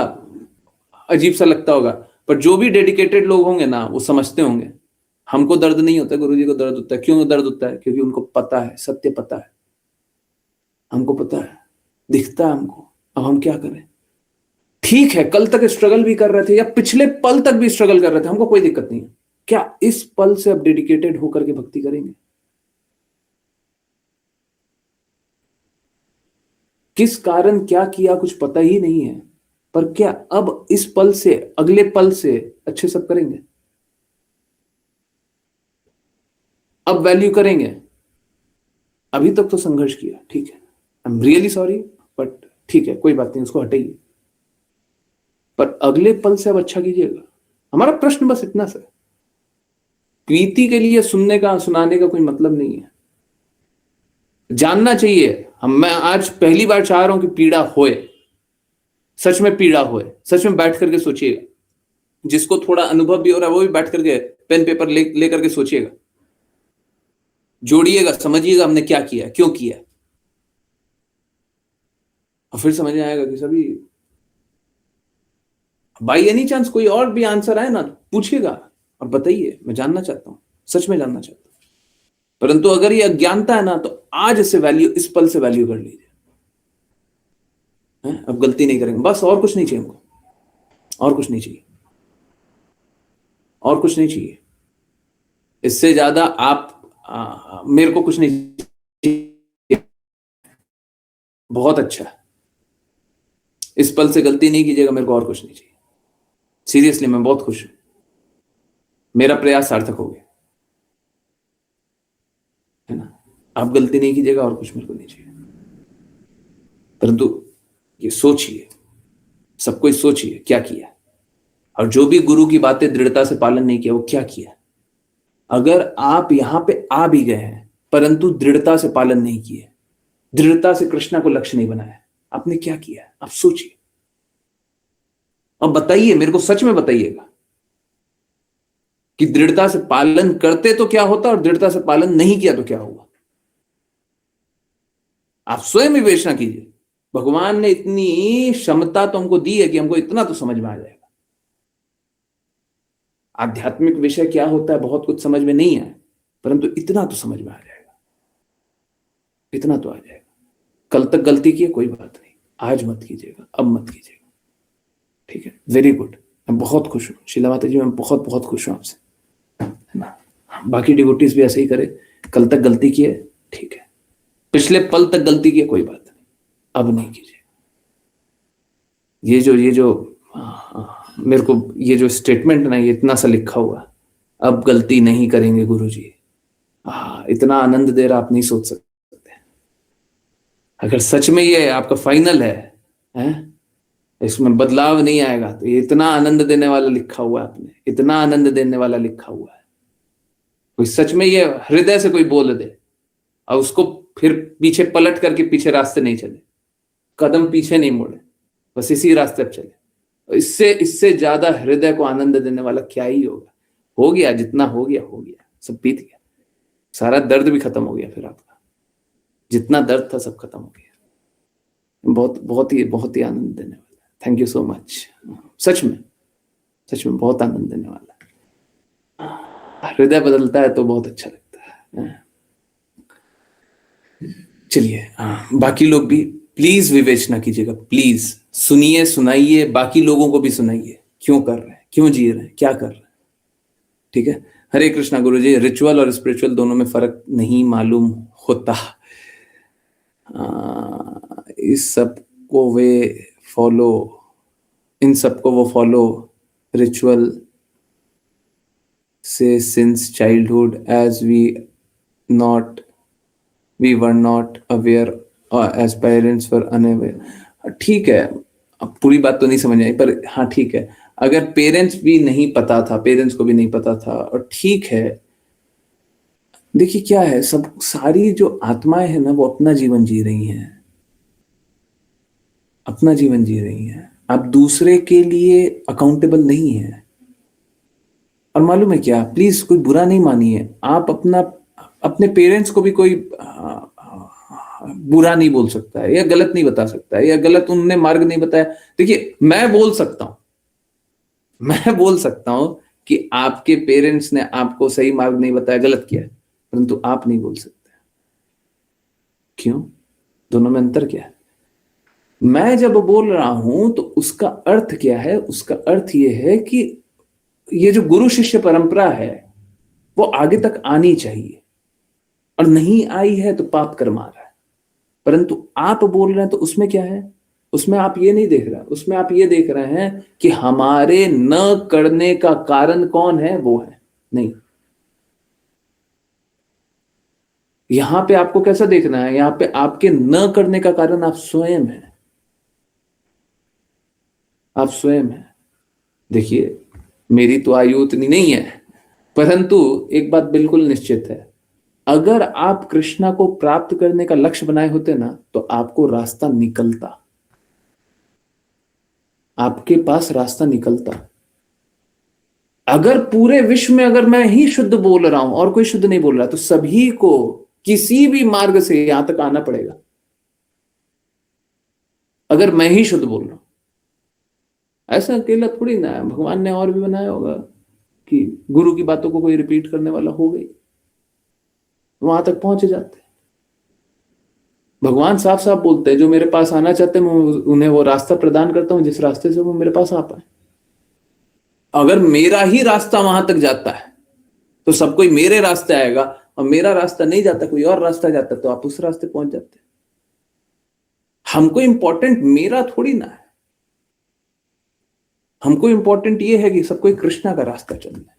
अजीब सा लगता होगा, पर जो भी डेडिकेटेड लोग होंगे ना, वो समझते होंगे हमको दर्द नहीं होता, गुरुजी को दर्द होता है। क्यों दर्द होता है? क्योंकि उनको पता है, सत्य पता है, हमको पता है, दिखता है हमको। अब हम क्या करें? ठीक है, कल तक स्ट्रगल भी कर रहे थे या पिछले पल तक भी स्ट्रगल कर रहे थे, हमको कोई दिक्कत नहीं है। क्या इस पल से अब डेडिकेटेड होकर के भक्ति करेंगे? किस कारण क्या किया कुछ पता ही नहीं है, पर क्या अब इस पल से, अगले पल से अच्छे सब करेंगे? अब वैल्यू करेंगे? अभी तक तो संघर्ष किया, ठीक है, I am really sorry, but ठीक है, कोई बात नहीं, उसको हटाइए, पर अगले पल से अब अच्छा कीजिएगा। हमारा प्रश्न बस इतना सा, प्रीति के लिए सुनाने का कोई मतलब नहीं है, जानना चाहिए। मैं आज पहली बार चाह रहा हूं कि पीड़ा होए, सच में पीड़ा होए, सच में बैठ करके सोचिएगा। जिसको थोड़ा अनुभव भी हो रहा है वो भी बैठ करके पेन पेपर ले करके सोचिएगा, जोड़िएगा, समझिएगा हमने क्या किया, क्यों किया, और फिर समझ में आएगा कि सभी बाई एनी चांस कोई और भी आंसर आए ना, पूछिएगा और बताइए, मैं जानना चाहता हूं, सच में जानना चाहता हूं। परंतु अगर ये अज्ञानता है ना, तो आज से वैल्यू, इस पल से वैल्यू कर लीजिए। अब गलती नहीं करेंगे, बस और कुछ नहीं चाहिए हमको, और कुछ नहीं चाहिए, और कुछ नहीं चाहिए। इससे ज्यादा आप मेरे को कुछ नहीं चाहिए। बहुत अच्छा, इस पल से गलती नहीं कीजिएगा, मेरे को और कुछ नहीं चाहिए। सीरियसली मैं बहुत खुश हूं, मेरा प्रयास सार्थक हो गया, है ना। आप गलती नहीं कीजिएगा, और कुछ मेरे को नहीं चाहिए। परंतु ये सोचिए, सब कुछ सोचिए क्या किया, और जो भी गुरु की बातें दृढ़ता से पालन नहीं किया वो क्या किया। अगर आप यहां पे आ भी गए हैं परंतु दृढ़ता से पालन नहीं किए, दृढ़ता से कृष्णा को लक्ष्य नहीं बनाया, आपने क्या किया, आप सोचिए और बताइए, मेरे को सच में बताइएगा कि दृढ़ता से पालन करते तो क्या होता और दृढ़ता से पालन नहीं किया तो क्या हुआ। आप स्वयं विवेचना कीजिए। भगवान ने इतनी क्षमता तो हमको दी है कि हमको इतना तो समझ में आ जाएगा। आध्यात्मिक विषय क्या होता है बहुत कुछ समझ में नहीं आया, परंतु इतना तो समझ में आ जाएगा, इतना तो आ जाएगा। कल तक गलती की है कोई बात नहीं, आज मत कीजिएगा, अब मत कीजिएगा, ठीक है। वेरी गुड, मैं बहुत खुश हूँ शीला माता जी, मैं बहुत बहुत खुश हूँ आपसे, है ना। बाकी डिवोटीज भी ऐसे ही करे। कल तक गलती की है, ठीक है, पिछले पल तक गलती की है, कोई बात नहीं, अब नहीं कीजिए। ये जो मेरे को ये जो स्टेटमेंट ना, ये इतना सा लिखा हुआ, अब गलती नहीं करेंगे गुरुजी, इतना आनंद दे रहा, आप नहीं सोच सकते। अगर सच में ये आपका फाइनल है, इसमें बदलाव नहीं आएगा, तो ये इतना आनंद देने वाला लिखा हुआ है आपने, इतना आनंद देने वाला लिखा हुआ है। कोई सच में ये हृदय से कोई बोल दे और उसको फिर पीछे पलट करके पीछे रास्ते नहीं चले, कदम पीछे नहीं मोड़े, बस इसी रास्ते पर चले, इससे ज्यादा हृदय को आनंद देने वाला क्या ही होगा। हो गया, जितना हो गया हो गया, सब बीत गया, सारा दर्द भी खत्म हो गया, फिर आपका जितना दर्द था सब खत्म हो गया। बहुत ही आनंद देने वाला है। थैंक यू सो मच, सच में बहुत आनंद देने वाला है। हृदय बदलता है तो बहुत अच्छा लगता है। चलिए, बाकी लोग भी प्लीज विवेचना कीजिएगा, प्लीज सुनिए, सुनाइए, बाकी लोगों को भी सुनाइए, क्यों कर रहे हैं, क्यों जी रहे हैं, क्या कर रहे हैं, ठीक है। हरे कृष्णा गुरुजी। रिचुअल और स्पिरिचुअल दोनों में फर्क नहीं मालूम होता, इन सबको वो फॉलो रिचुअल से since childhood as we were not aware as parents were unaware. ठीक है, अब पूरी बात तो नहीं समझ आई, पर हाँ ठीक है, अगर पेरेंट्स भी नहीं पता था, पेरेंट्स को भी नहीं पता था, और ठीक है, देखिए क्या है, सब सारी जो आत्माएं हैं ना, वो अपना जीवन जी रही हैं, अपना जीवन जी रही हैं। आप दूसरे के लिए अकाउंटेबल नहीं है। और मालूम है क्या, प्लीज कोई बुरा नहीं मानिए, आप अपने पेरेंट्स को भी कोई बुरा नहीं बोल सकता है, या गलत नहीं बता सकता है, या गलत उन्होंने मार्ग नहीं बताया। देखिए, मैं बोल सकता हूं कि आपके पेरेंट्स ने आपको सही मार्ग नहीं बताया, गलत किया, परंतु आप नहीं बोल सकते। क्यों? दोनों में अंतर क्या है? मैं जब बोल रहा हूं तो उसका अर्थ क्या है? उसका अर्थ यह है कि ये जो गुरु शिष्य परंपरा है वो आगे तक आनी चाहिए, और नहीं आई है तो पाप कर्म आ रहा है। परंतु आप बोल रहे हैं तो उसमें क्या है? उसमें आप ये नहीं देख रहे, उसमें आप ये देख रहे हैं कि हमारे न करने का कारण कौन है, वो है। नहीं, यहां पे आपको कैसा देखना है? यहां पे आपके न करने का कारण आप स्वयं हैं, आप स्वयं हैं। देखिए, मेरी तो आयु उतनी नहीं है, परंतु एक बात बिल्कुल निश्चित है, अगर आप कृष्णा को प्राप्त करने का लक्ष्य बनाए होते ना, तो आपको रास्ता निकलता, आपके पास रास्ता निकलता। अगर पूरे विश्व में अगर मैं ही शुद्ध बोल रहा हूं और कोई शुद्ध नहीं बोल रहा, तो सभी को किसी भी मार्ग से यहां तक आना पड़ेगा। अगर मैं ही शुद्ध बोल रहा हूं, ऐसा अकेला थोड़ी ना है, भगवान ने और भी बनाया होगा कि गुरु की बातों को कोई रिपीट करने वाला हो गई, वहां तक पहुंच जाते। भगवान साफ साफ बोलते हैं, जो मेरे पास आना चाहते हैं मैं उन्हें वो रास्ता प्रदान करता हूं जिस रास्ते से वो मेरे पास आ पाए। अगर मेरा ही रास्ता वहां तक जाता है तो सब कोई मेरे रास्ते आएगा, और मेरा रास्ता नहीं जाता, कोई और रास्ता जाता, तो आप उस रास्ते पहुंच जाते। हमको इंपॉर्टेंट मेरा थोड़ी ना है, हमको इंपॉर्टेंट ये है कि सब कोई कृष्णा का रास्ता चल रहा है।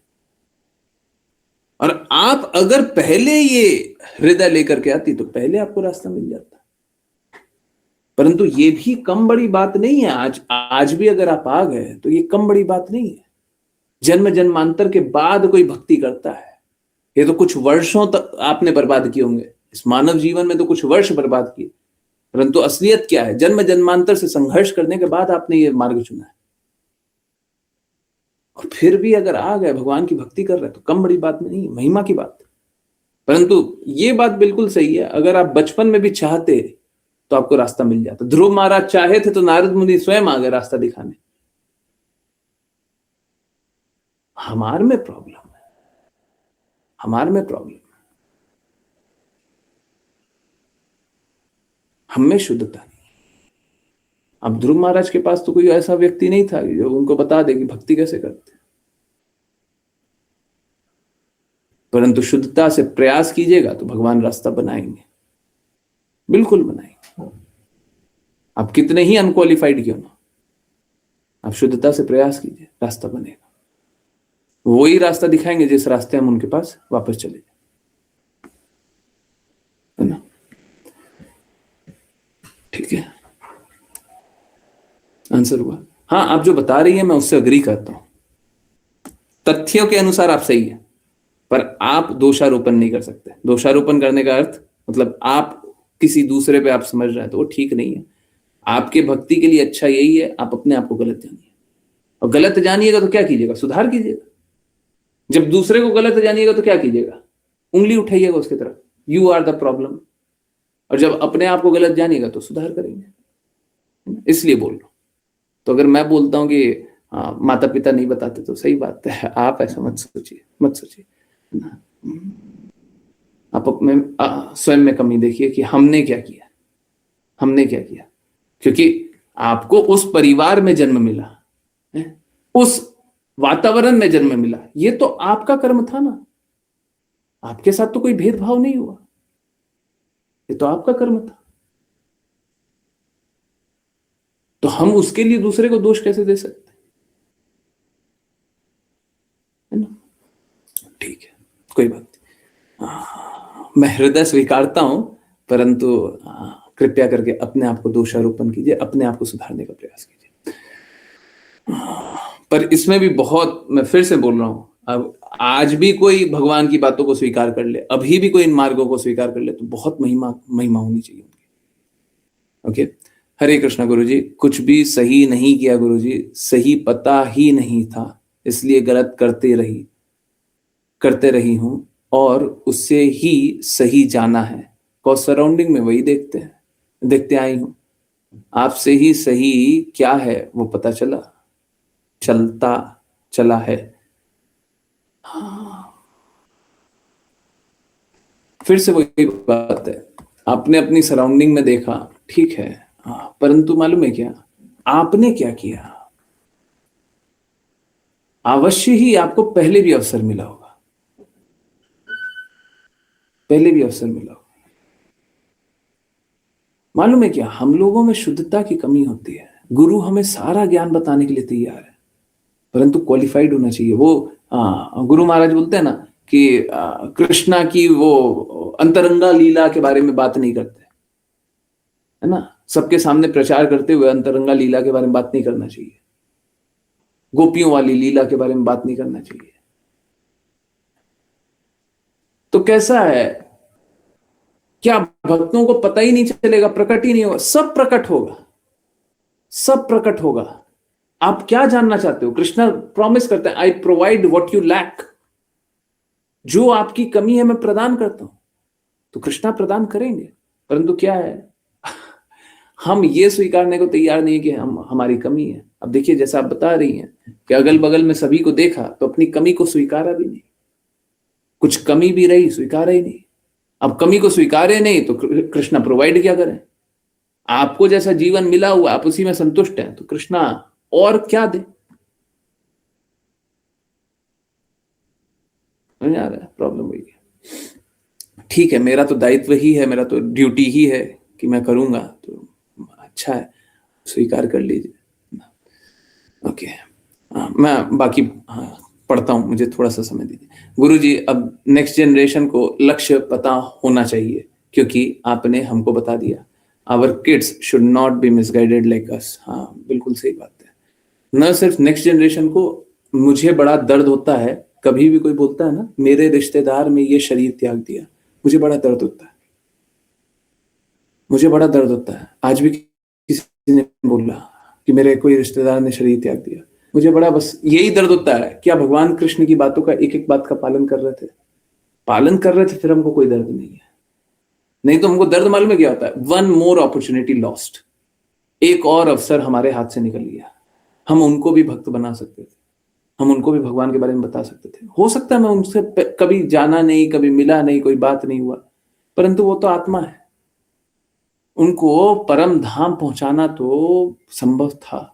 और आप अगर पहले ये हृदय लेकर के आती तो पहले आपको रास्ता मिल जाता। परंतु ये भी कम बड़ी बात नहीं है। आज भी अगर आप आ गए तो ये कम बड़ी बात नहीं है। जन्म जन्मांतर के बाद कोई भक्ति करता है, ये तो कुछ वर्षों तक आपने बर्बाद किए होंगे, इस मानव जीवन में तो कुछ वर्ष बर्बाद किए, परंतु असलियत क्या है, जन्म जन्मांतर से संघर्ष करने के बाद आपने ये मार्ग चुना है। और फिर भी अगर आ गए, भगवान की भक्ति कर रहे हैं, तो कम बड़ी बात नहीं, महिमा की बात। परंतु ये बात बिल्कुल सही है, अगर आप बचपन में भी चाहते तो आपको रास्ता मिल जाता। ध्रुव महाराज चाहे थे तो नारद मुनि स्वयं आ गए रास्ता दिखाने। हमार में प्रॉब्लम है, हमार में प्रॉब्लम है, हम में शुद्धता नहीं। अब ध्रुव महाराज के पास तो कोई ऐसा व्यक्ति नहीं था जो उनको बता दे कि भक्ति कैसे करते, परंतु शुद्धता से प्रयास कीजिएगा तो भगवान रास्ता बनाएंगे, बिल्कुल बनाएंगे। आप कितने ही अनक्वालिफाइड क्यों ना, आप शुद्धता से प्रयास कीजिए, रास्ता बनेगा। वही रास्ता दिखाएंगे जिस रास्ते हम उनके पास वापस चले जाए, है ना? ठीक है, आंसर हुआ? हाँ, आप जो बता रही है मैं उससे अग्री करता हूं। तथ्यों के अनुसार आप सही है, पर आप दोषारोपण नहीं कर सकते। दोषारोपण करने का अर्थ मतलब आप किसी दूसरे पे आप समझ रहे हैं, तो वो ठीक नहीं है। आपके भक्ति के लिए अच्छा यही है, आप अपने आप को गलत जानिए, और गलत जानिएगा तो क्या कीजिएगा, सुधार कीजिएगा। जब दूसरे को गलत जानिएगा तो क्या कीजिएगा, उंगली उठाइएगा उसकी तरफ, यू आर द प्रॉब्लम। और जब अपने आप को गलत जानिएगा तो सुधार करेंगे। इसलिए बोल रहा हूं। तो अगर मैं बोलता हूं कि माता पिता नहीं बताते तो सही बात है, आप ऐसा मत सोचिए, मत सोचिए। आप अपने स्वयं में कमी देखिए कि हमने क्या किया, हमने क्या किया। क्योंकि आपको उस परिवार में जन्म मिला है, उस वातावरण में जन्म मिला, ये तो आपका कर्म था ना। आपके साथ तो कोई भेदभाव नहीं हुआ, ये तो आपका कर्म था। तो हम उसके लिए दूसरे को दोष कैसे दे सकते है ना? ठीक है, कोई बात नहीं। मैं हृदय स्वीकारता हूं, परंतु कृपया करके अपने आप को दोषारोपण कीजिए, अपने आप को सुधारने का प्रयास कीजिए। पर इसमें भी बहुत, मैं फिर से बोल रहा हूं, अब आज भी कोई भगवान की बातों को स्वीकार कर ले, अभी भी कोई इन मार्गों को स्वीकार कर ले, तो बहुत महिमा होनी चाहिए उनकी। ओके, हरे कृष्णा गुरुजी। कुछ भी सही नहीं किया गुरुजी, सही पता ही नहीं था, इसलिए गलत करते रही हूं, और उससे ही सही जाना है। और सराउंडिंग में वही देखते आई हूं, आपसे ही सही क्या है वो पता चला है। फिर से वही बात है, आपने अपनी सराउंडिंग में देखा, ठीक है, परंतु मालूम है क्या आपने क्या किया? अवश्य ही आपको पहले भी अवसर मिला होगा, मालूम है क्या, हम लोगों में शुद्धता की कमी होती है। गुरु हमें सारा ज्ञान बताने के लिए तैयार है, परंतु क्वालिफाइड होना चाहिए। वो गुरु महाराज बोलते हैं ना कि कृष्णा की वो अंतरंगा लीला के बारे में बात नहीं करते, है ना? सबके सामने प्रचार करते हुए अंतरंगा लीला के बारे में बात नहीं करना चाहिए, गोपियों वाली लीला के बारे में बात नहीं करना चाहिए। तो कैसा है, क्या भक्तों को पता ही नहीं चलेगा, प्रकट ही नहीं होगा? सब प्रकट होगा, सब प्रकट होगा। आप क्या जानना चाहते हो? कृष्णा प्रॉमिस करते हैं, I provide what you lack, जो आपकी कमी है मैं प्रदान करता हूं। तो कृष्णा प्रदान करेंगे, परंतु क्या है, हम ये स्वीकारने को तैयार नहीं कि हमारी कमी है। अब देखिए, जैसा आप बता रही हैं कि अगल बगल में सभी को देखा तो अपनी कमी को स्वीकारा भी नहीं, कुछ कमी भी रही स्वीकारा ही नहीं। अब कमी को स्वीकारे नहीं तो कृष्णा प्रोवाइड क्या करें? आपको जैसा जीवन मिला हुआ आप उसी में संतुष्ट हैं, तो कृष्णा और क्या दे? समझ आ रहा है? प्रॉब्लम वही है। ठीक है, मेरा तो दायित्व ही है, मेरा तो ड्यूटी ही है कि मैं करूंगा, तो अच्छा है, स्वीकार कर लीजिए। ओके, मैं बाकी पढ़ता हूं, मुझे थोड़ा सा समय दीजिए। गुरुजी, अब नेक्स्ट जनरेशन को लक्ष्य पता होना चाहिए, क्योंकि आपने हमको बता दिया, our kids should not be misguided like us. हाँ, बिल्कुल सही बात है। न सिर्फ नेक्स्ट जनरेशन को, मुझे बड़ा दर्द होता है कभी भी कोई बोलता है ना, मेरे रिश्तेदार में ये शरीर त्याग दिया, मुझे बड़ा दर्द होता है, मुझे बड़ा दर्द होता है। आज भी किसी ने बोला कि मेरे कोई रिश्तेदार ने शरीर त्याग दिया, मुझे बड़ा बस यही दर्द होता है। क्या भगवान कृष्ण की बातों का एक एक बात का पालन कर रहे थे? पालन कर रहे थे, फिर हमको कोई दर्द नहीं है। नहीं तो हमको दर्द मालूम है क्या होता है? वन मोर अपॉर्चुनिटी लॉस्ट, एक और अवसर हमारे हाथ से निकल गया। हम उनको भी भक्त बना सकते थे, हम उनको भी भगवान के बारे में बता सकते थे। हो सकता है मैं उनसे कभी जाना नहीं, कभी मिला नहीं, कोई बात नहीं हुआ, परंतु वो तो आत्मा है, उनको परम धाम पहुंचाना तो संभव था।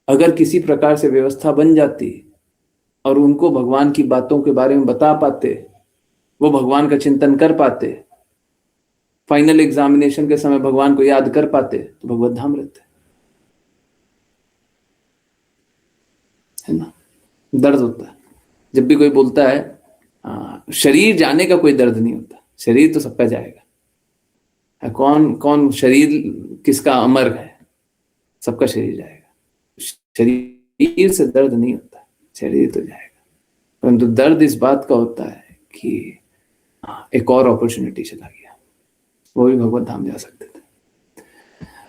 अगर किसी प्रकार से व्यवस्था बन जाती और उनको भगवान की बातों के बारे में बता पाते, वो भगवान का चिंतन कर पाते, फाइनल एग्जामिनेशन के समय भगवान को याद कर पाते, तो भगवत धाम रहते, है ना? दर्द होता है जब भी कोई बोलता है शरीर जाने का कोई दर्द नहीं होता, शरीर तो सबका जाएगा। कौन कौन शरीर किसका अमर है? सबका शरीर जाएगा। शरीर से दर्द नहीं होता, शरीर तो जाएगा, परंतु दर्द इस बात का होता है कि एक और अपॉर्चुनिटी चला गया, वो भी भगवत धाम जा सकते थे।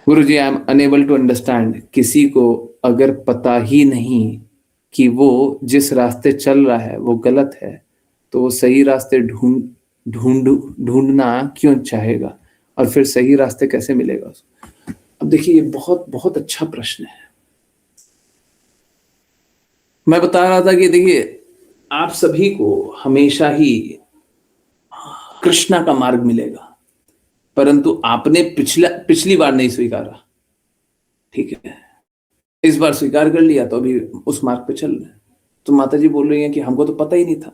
Guru ji, I am unable to understand, किसी को अगर पता ही नहीं कि वो जिस रास्ते चल रहा है वो गलत है, तो वो सही रास्ते ढूंढना क्यों चाहेगा, और फिर सही रास्ते कैसे मिलेगा उसको? अब देखिए, ये बहुत बहुत अच्छा प्रश्न है। मैं बता रहा था कि देखिए, आप सभी को हमेशा ही कृष्णा का मार्ग मिलेगा, परंतु आपने पिछली बार नहीं स्वीकारा, ठीक है, इस बार स्वीकार कर लिया तो अभी उस मार्ग पे चल रहे हैं। तो माता जी बोल रही हैं कि हमको तो पता ही नहीं था,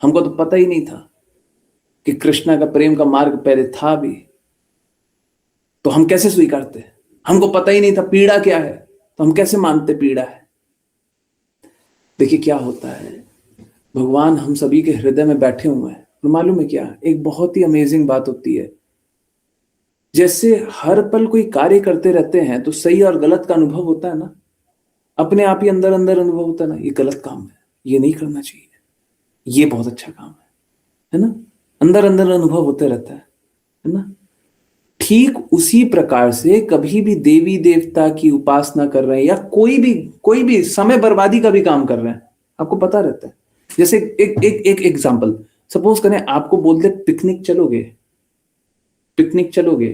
हमको तो पता ही नहीं था कि कृष्णा का प्रेम का मार्ग पहले था भी, तो हम कैसे स्वीकारते? हमको पता ही नहीं था पीड़ा क्या है, तो हम कैसे मानते पीड़ा है? देखिए क्या होता है, भगवान हम सभी के हृदय में बैठे हुए हैं, और मालूम है क्या, एक बहुत ही अमेजिंग बात होती है, जैसे हर पल कोई कार्य करते रहते हैं तो सही और गलत का अनुभव होता है ना, अपने आप ही अंदर अंदर अनुभव होता है ना, ये गलत काम है, ये नहीं करना चाहिए, ये बहुत अच्छा काम है ना? अंदर अंदर अनुभव होते रहता है ना? ठीक उसी प्रकार से कभी भी देवी देवता की उपासना कर रहे हैं या कोई भी समय बर्बादी का भी काम कर रहे हैं, आपको पता रहता है। जैसे एक एग्जांपल सपोज करें, आपको बोल दे पिकनिक चलोगे,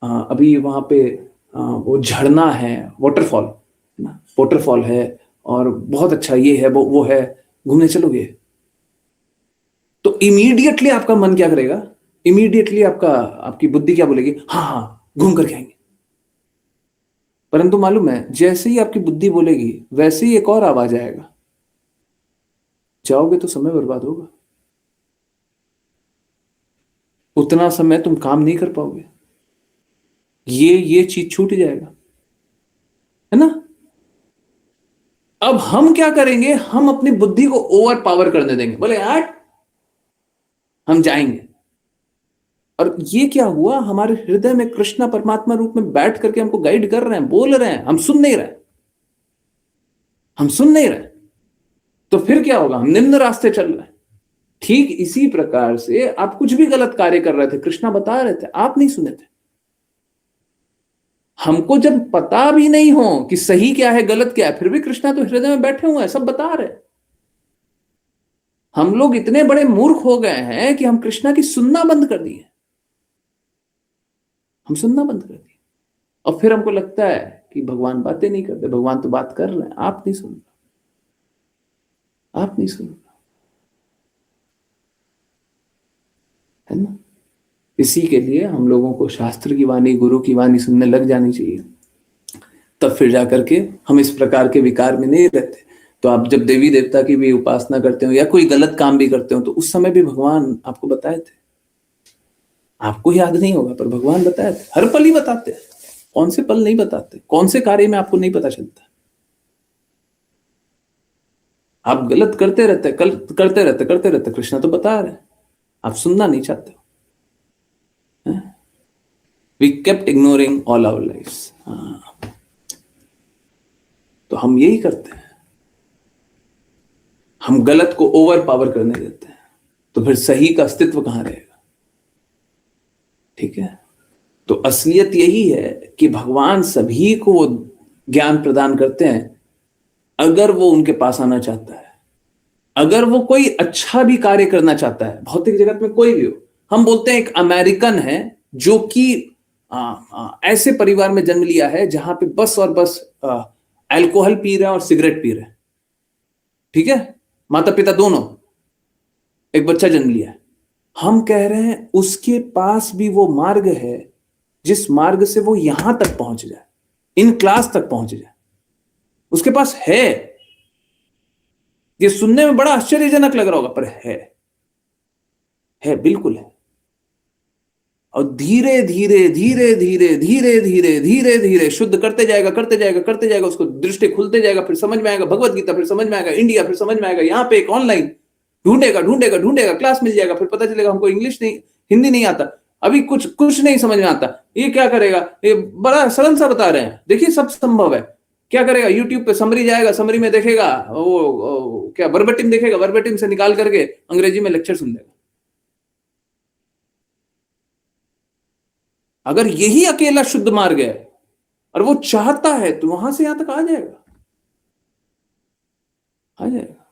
अभी वहां पे वो झरना है, वाटरफॉल है और बहुत अच्छा ये है वो है, घूमने चलोगे, तो इमीडिएटली आपका मन क्या करेगा? इमीडिएटली आपकी बुद्धि क्या बोलेगी? हाँ घूम करके आएंगे। परंतु मालूम है, जैसे ही आपकी बुद्धि बोलेगी वैसे ही एक और आवाज आएगा, जाओगे तो समय बर्बाद होगा, उतना समय तुम काम नहीं कर पाओगे, ये चीज छूट जाएगा, है ना? अब हम क्या करेंगे? हम अपनी बुद्धि को ओवर पावर करने देंगे, बोले यार हम जाएंगे। और ये क्या हुआ? हमारे हृदय में कृष्णा परमात्मा रूप में बैठ करके हमको गाइड कर रहे हैं, बोल रहे हैं, हम सुन नहीं रहे। तो फिर क्या होगा? हम निम्न रास्ते चल रहे हैं, ठीक इसी प्रकार से आप कुछ भी गलत कार्य कर रहे थे, कृष्णा बता रहे थे, आप नहीं सुने थे। हमको जब पता भी नहीं हो कि सही क्या है गलत क्या है, फिर भी कृष्णा तो हृदय में बैठे हुए हैं, सब बता रहे हैं। हम लोग इतने बड़े मूर्ख हो गए हैं कि हम कृष्णा की सुनना बंद कर दिए। हम सुनना बंद कर दिए और फिर हमको लगता है कि भगवान बातें नहीं करते, भगवान तो बात कर रहे हैं, आप नहीं सुन रहे, आप नहीं सुन रहे, है ना। इसी के लिए हम लोगों को शास्त्र की वाणी, गुरु की वाणी सुनने लग जानी चाहिए, तब फिर जाकर के हम इस प्रकार के विकार में नहीं रहते। तो आप जब देवी देवता की भी उपासना करते हो या कोई गलत काम भी करते हो, तो उस समय भी भगवान आपको बताए थे। आपको याद नहीं होगा पर भगवान बताए थे, हर पल ही बताते हैं। कौन से पल नहीं बताते, कौन से कार्य में आपको नहीं पता चलता। आप गलत करते रहते, करते रहते, कृष्णा तो बता रहे, आप सुनना नहीं चाहते हो। We kept ignoring all our lives. तो हम यही करते हैं, हम गलत को ओवर पावर करने देते हैं, तो फिर सही का अस्तित्व कहां रहेगा। ठीक है, तो असलियत यही है कि भगवान सभी को वो ज्ञान प्रदान करते हैं अगर वो उनके पास आना चाहता है, अगर वो कोई अच्छा भी कार्य करना चाहता है। भौतिक जगत में कोई भी हो, हम बोलते हैं एक अमेरिकन है जो कि ऐसे परिवार में जन्म लिया है जहां पे बस और बस अल्कोहल पी रहे हैं और सिगरेट पी रहे हैं। ठीक है, माता पिता दोनों, एक बच्चा जन्म लिया है। हम कह रहे हैं उसके पास भी वो मार्ग है जिस मार्ग से वो यहां तक पहुंच जाए, इन क्लास तक पहुंच जाए, उसके पास है। ये सुनने में बड़ा आश्चर्यजनक लग रहा होगा पर है, बिल्कुल है। और धीरे धीरे धीरे धीरे धीरे धीरे धीरे धीरे शुद्ध करते जाएगा, करते जाएगा, करते जाएगा, उसको दृष्टि खुलते जाएगा, फिर समझ में आएगा भगवत गीता, फिर समझ में आएगा इंडिया, फिर समझ में आएगा यहाँ पे एक ऑनलाइन, ढूंढेगा ढूंढेगा ढूंढेगा, क्लास मिल जाएगा, फिर पता चलेगा हमको इंग्लिश नहीं, हिंदी नहीं आता, अभी कुछ नहीं समझ में आता, ये क्या करेगा, ये बड़ा सरल सा बता रहे हैं, देखिए सब संभव है। क्या करेगा, यूट्यूब पे समरी जाएगा, समरी में देखेगा, वो क्या वर्बेटिम देखेगा, वर्बेटिम से निकाल करके अंग्रेजी में लेक्चर सुन लेगा। अगर यही अकेला शुद्ध मार्ग है और वो चाहता है तो वहां से यहां तक आ जाएगा, आ जाएगा,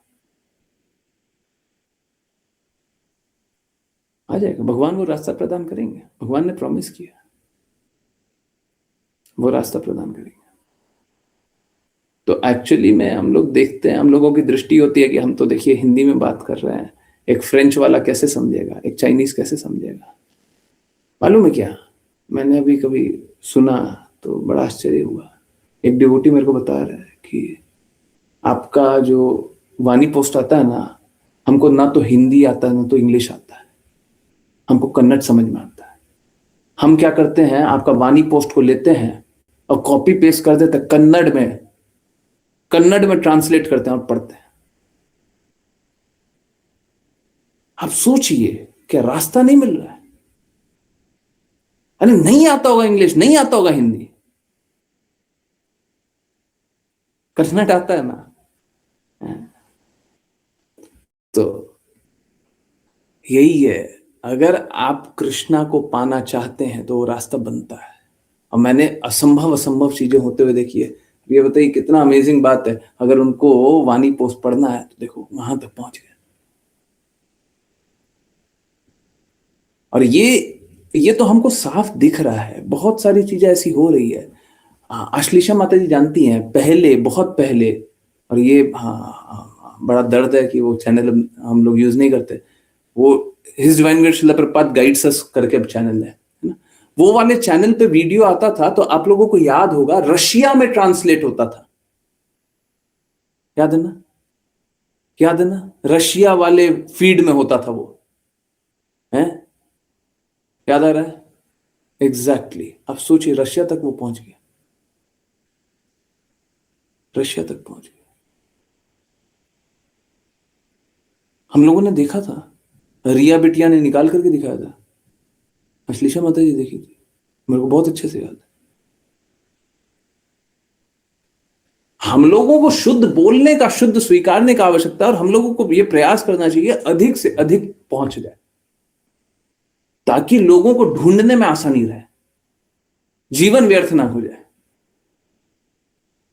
आ जाएगा। भगवान वो रास्ता प्रदान करेंगे, भगवान ने प्रॉमिस किया वो रास्ता प्रदान करेंगे। तो एक्चुअली में हम लोग देखते हैं, हम लोगों की दृष्टि होती है कि हम तो देखिए हिंदी में बात कर रहे हैं, एक फ्रेंच वाला कैसे समझेगा, एक चाइनीज कैसे समझेगा। मालूम है क्या, मैंने अभी कभी सुना तो बड़ा आश्चर्य हुआ। एक डिवोटी मेरे को बता रहा है कि आपका जो वाणी पोस्ट आता है ना, हमको ना तो हिंदी आता है ना तो इंग्लिश आता है, हमको कन्नड़ समझ में आता है। हम क्या करते हैं, आपका वाणी पोस्ट को लेते हैं और कॉपी पेस्ट कर देते हैं, कन्नड़ में ट्रांसलेट करते हैं और पढ़ते हैं। आप सोचिए क्या रास्ता नहीं मिल रहा है। अरे नहीं आता होगा इंग्लिश, नहीं आता होगा हिंदी, कन्नड़ आता है ना। तो यही है, अगर आप कृष्णा को पाना चाहते हैं तो वो रास्ता बनता है। और मैंने असंभव चीजें होते हुए देखी है। ये बताइए कितना अमेजिंग बात है, अगर उनको वाणी पोस्ट पढ़ना है तो देखो वहां तक पहुंच गए। और ये तो हमको साफ दिख रहा है, बहुत सारी चीजें ऐसी हो रही है। आश्लेषा माता जी जानती हैं, पहले बहुत पहले, और ये बड़ा दर्द है कि वो चैनल हम लोग यूज नहीं करते, वो his divine grace Srila Prabhupada guides अस करके अब चैनल है ना, वो वाले चैनल पे वीडियो आता था तो आप लोगों को याद होगा रशिया में ट्रांसलेट होता था। याद है ना, याद है ना, रशिया वाले फीड में होता था वो, है याद आ रहा है एग्जैक्टली। अब सोचिए रशिया तक वो पहुंच गया, रशिया तक पहुंच गया। हम लोगों ने देखा था, रिया बिटिया ने निकाल करके दिखाया था, अश्लीषा माता जी देखी थी, मेरे को बहुत अच्छे से याद है। हम लोगों को शुद्ध बोलने का, शुद्ध स्वीकारने का आवश्यकता है, और हम लोगों को यह प्रयास करना चाहिए अधिक से अधिक पहुंच जाए, ताकि लोगों को ढूंढने में आसानी रहे, जीवन व्यर्थ ना हो जाए,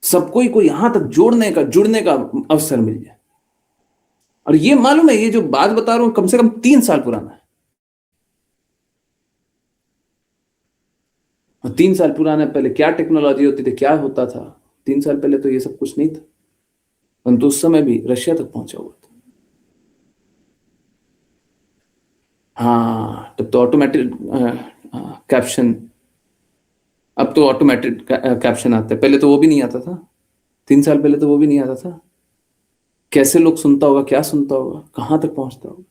सबको को यहां तक जुड़ने का अवसर मिल जाए। और ये मालूम है, ये जो बात बता रहा हूं कम से कम 3 साल पुराना है, और 3 साल पुराना पहले क्या टेक्नोलॉजी होती थी, क्या होता था, 3 साल पहले तो ये सब कुछ नहीं था, परंतु उस समय भी रशिया तक पहुंचा हुआ था। हाँ, तब तो ऑटोमेटिक कैप्शन, अब तो ऑटोमेटिक कैप्शन आता है, पहले तो वो भी नहीं आता था, 3 साल पहले तो वो भी नहीं आता था। कैसे लोग सुनता होगा, क्या सुनता होगा, कहां तक पहुंचता होगा।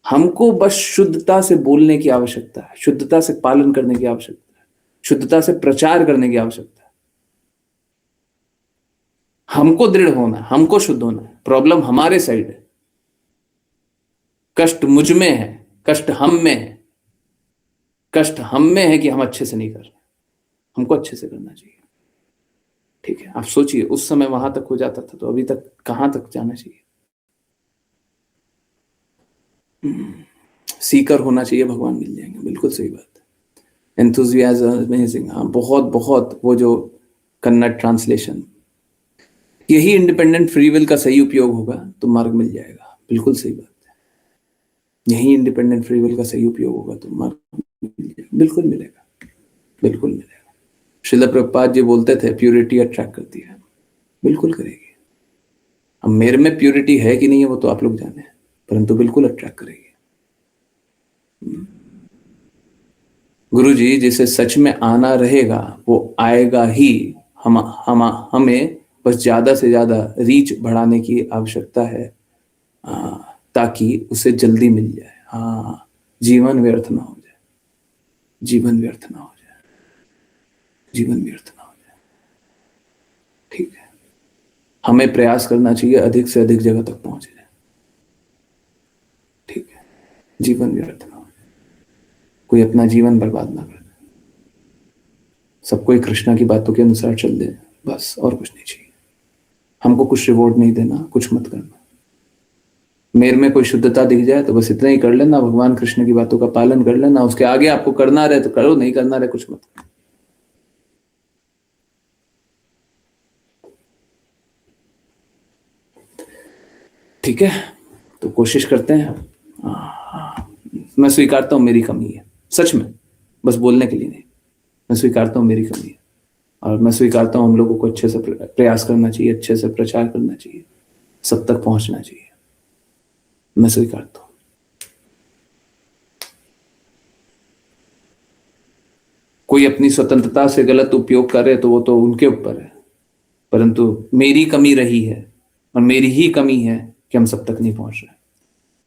हमको बस शुद्धता से बोलने की आवश्यकता है, शुद्धता से पालन करने की आवश्यकता है, शुद्धता से प्रचार करने की आवश्यकता है। हमको दृढ़ होना है, हमको शुद्ध होना है। प्रॉब्लम हमारे साइड है, कष्ट मुझ में है, कष्ट हम में है, कष्ट हम में है कि हम अच्छे से नहीं कर रहे, हमको अच्छे से करना चाहिए। ठीक है, आप सोचिए उस समय वहां तक हो जाता था तो अभी तक कहां तक जाना चाहिए। सीकर होना चाहिए, भगवान मिल जाएंगे, बिल्कुल सही बात है। Enthusiasm amazing. हाँ, बहुत बहुत वो जो कन्नड़ ट्रांसलेशन, यही इंडिपेंडेंट फ्री विल का सही उपयोग होगा तो मार्ग मिल जाएगा, बिल्कुल सही बात है। यही इंडिपेंडेंट फ्री विल का सही उपयोग होगा तो मार्ग मिल जाएगा, बिल्कुल मिलेगा, बिल्कुल मिलेगा। श्रील प्रभुपाद जी बोलते थे प्यूरिटी अट्रैक्ट करती है, बिल्कुल करेगी। अब मेरे में प्यूरिटी है कि नहीं है वो तो आप लोग जाने, परंतु बिल्कुल अट्रैक्ट करेगी। गुरुजी जिसे सच में आना रहेगा वो आएगा ही। हमें बस ज्यादा से ज्यादा रीच बढ़ाने की आवश्यकता है, ताकि उसे जल्दी मिल जाए। हाँ, जीवन व्यर्थ ना हो जाए, जीवन व्यर्थ ना हो जाए, जीवन व्यर्थ ना हो जाए। ठीक है, हमें प्रयास करना चाहिए अधिक से अधिक जगह तक पहुंचे जाए। ठीक है, जीवन व्यर्थ ना हो जाए, कोई अपना जीवन बर्बाद ना कर दे, सब कोई कृष्णा की बातों के अनुसार चल दे, बस और कुछ नहीं चाहिए। हमको कुछ रिवॉर्ड नहीं देना, कुछ मत करना। मेरे में कोई शुद्धता दिख जाए तो बस इतना ही कर लेना, भगवान कृष्ण की बातों का पालन कर लेना, उसके आगे आपको करना रहे तो करो, नहीं करना रहे कुछ मत करो। ठीक है, तो कोशिश करते हैं। मैं स्वीकारता हूं मेरी कमी है, सच में, बस बोलने के लिए नहीं। मैं स्वीकारता हूं मेरी कमी है, और मैं स्वीकारता हूं हम लोगों को अच्छे से प्रयास करना चाहिए, अच्छे से प्रचार करना चाहिए, सब तक पहुंचना चाहिए। मैं स्वीकारता हूं। कोई अपनी स्वतंत्रता से गलत उपयोग करे तो वो तो उनके ऊपर है, परंतु मेरी कमी रही है, और मेरी ही कमी है कि हम सब तक नहीं पहुंच रहे।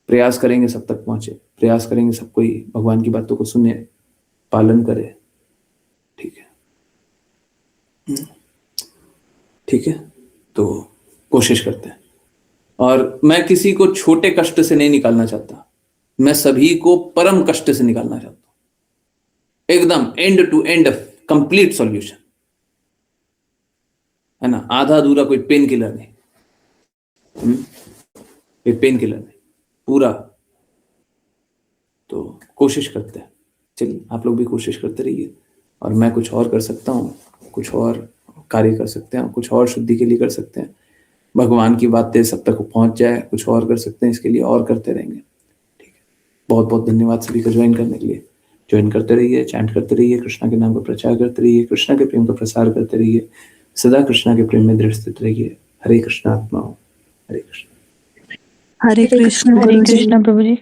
प्रयास करेंगे सब तक पहुंचे, प्रयास करेंगे सब कोई भगवान की बातों को सुने, पालन करे। ठीक है, ठीक है, तो कोशिश करते हैं। और मैं किसी को छोटे कष्ट से नहीं निकालना चाहता, मैं सभी को परम कष्ट से निकालना चाहता हूं, एकदम end to end complete solution, है ना। आधा अधूरा कोई पेन किलर नहीं, एक पेन किलर नहीं, पूरा। तो कोशिश करते हैं, चलिए आप लोग भी कोशिश करते रहिए, और मैं कुछ और कर सकता हूँ, कुछ और कार्य कर सकते हैं, कुछ और शुद्धि के लिए कर सकते हैं, भगवान की बातें सब तक पहुंच जाए, कुछ और कर सकते हैं, इसके लिए और करते रहेंगे। ठीक है, बहुत बहुत धन्यवाद सभी को ज्वाइन करने के लिए। ज्वाइन करते रहिए, चैंट करते रहिए, कृष्णा के नाम का प्रचार करते रहिए, कृष्णा के प्रेम का प्रसार करते रहिए, सदा कृष्णा के प्रेम में दृढ़ स्थित रहिए। हरे कृष्णा आत्मा, हरे कृष्ण। हरे कृष्ण प्रभु जी।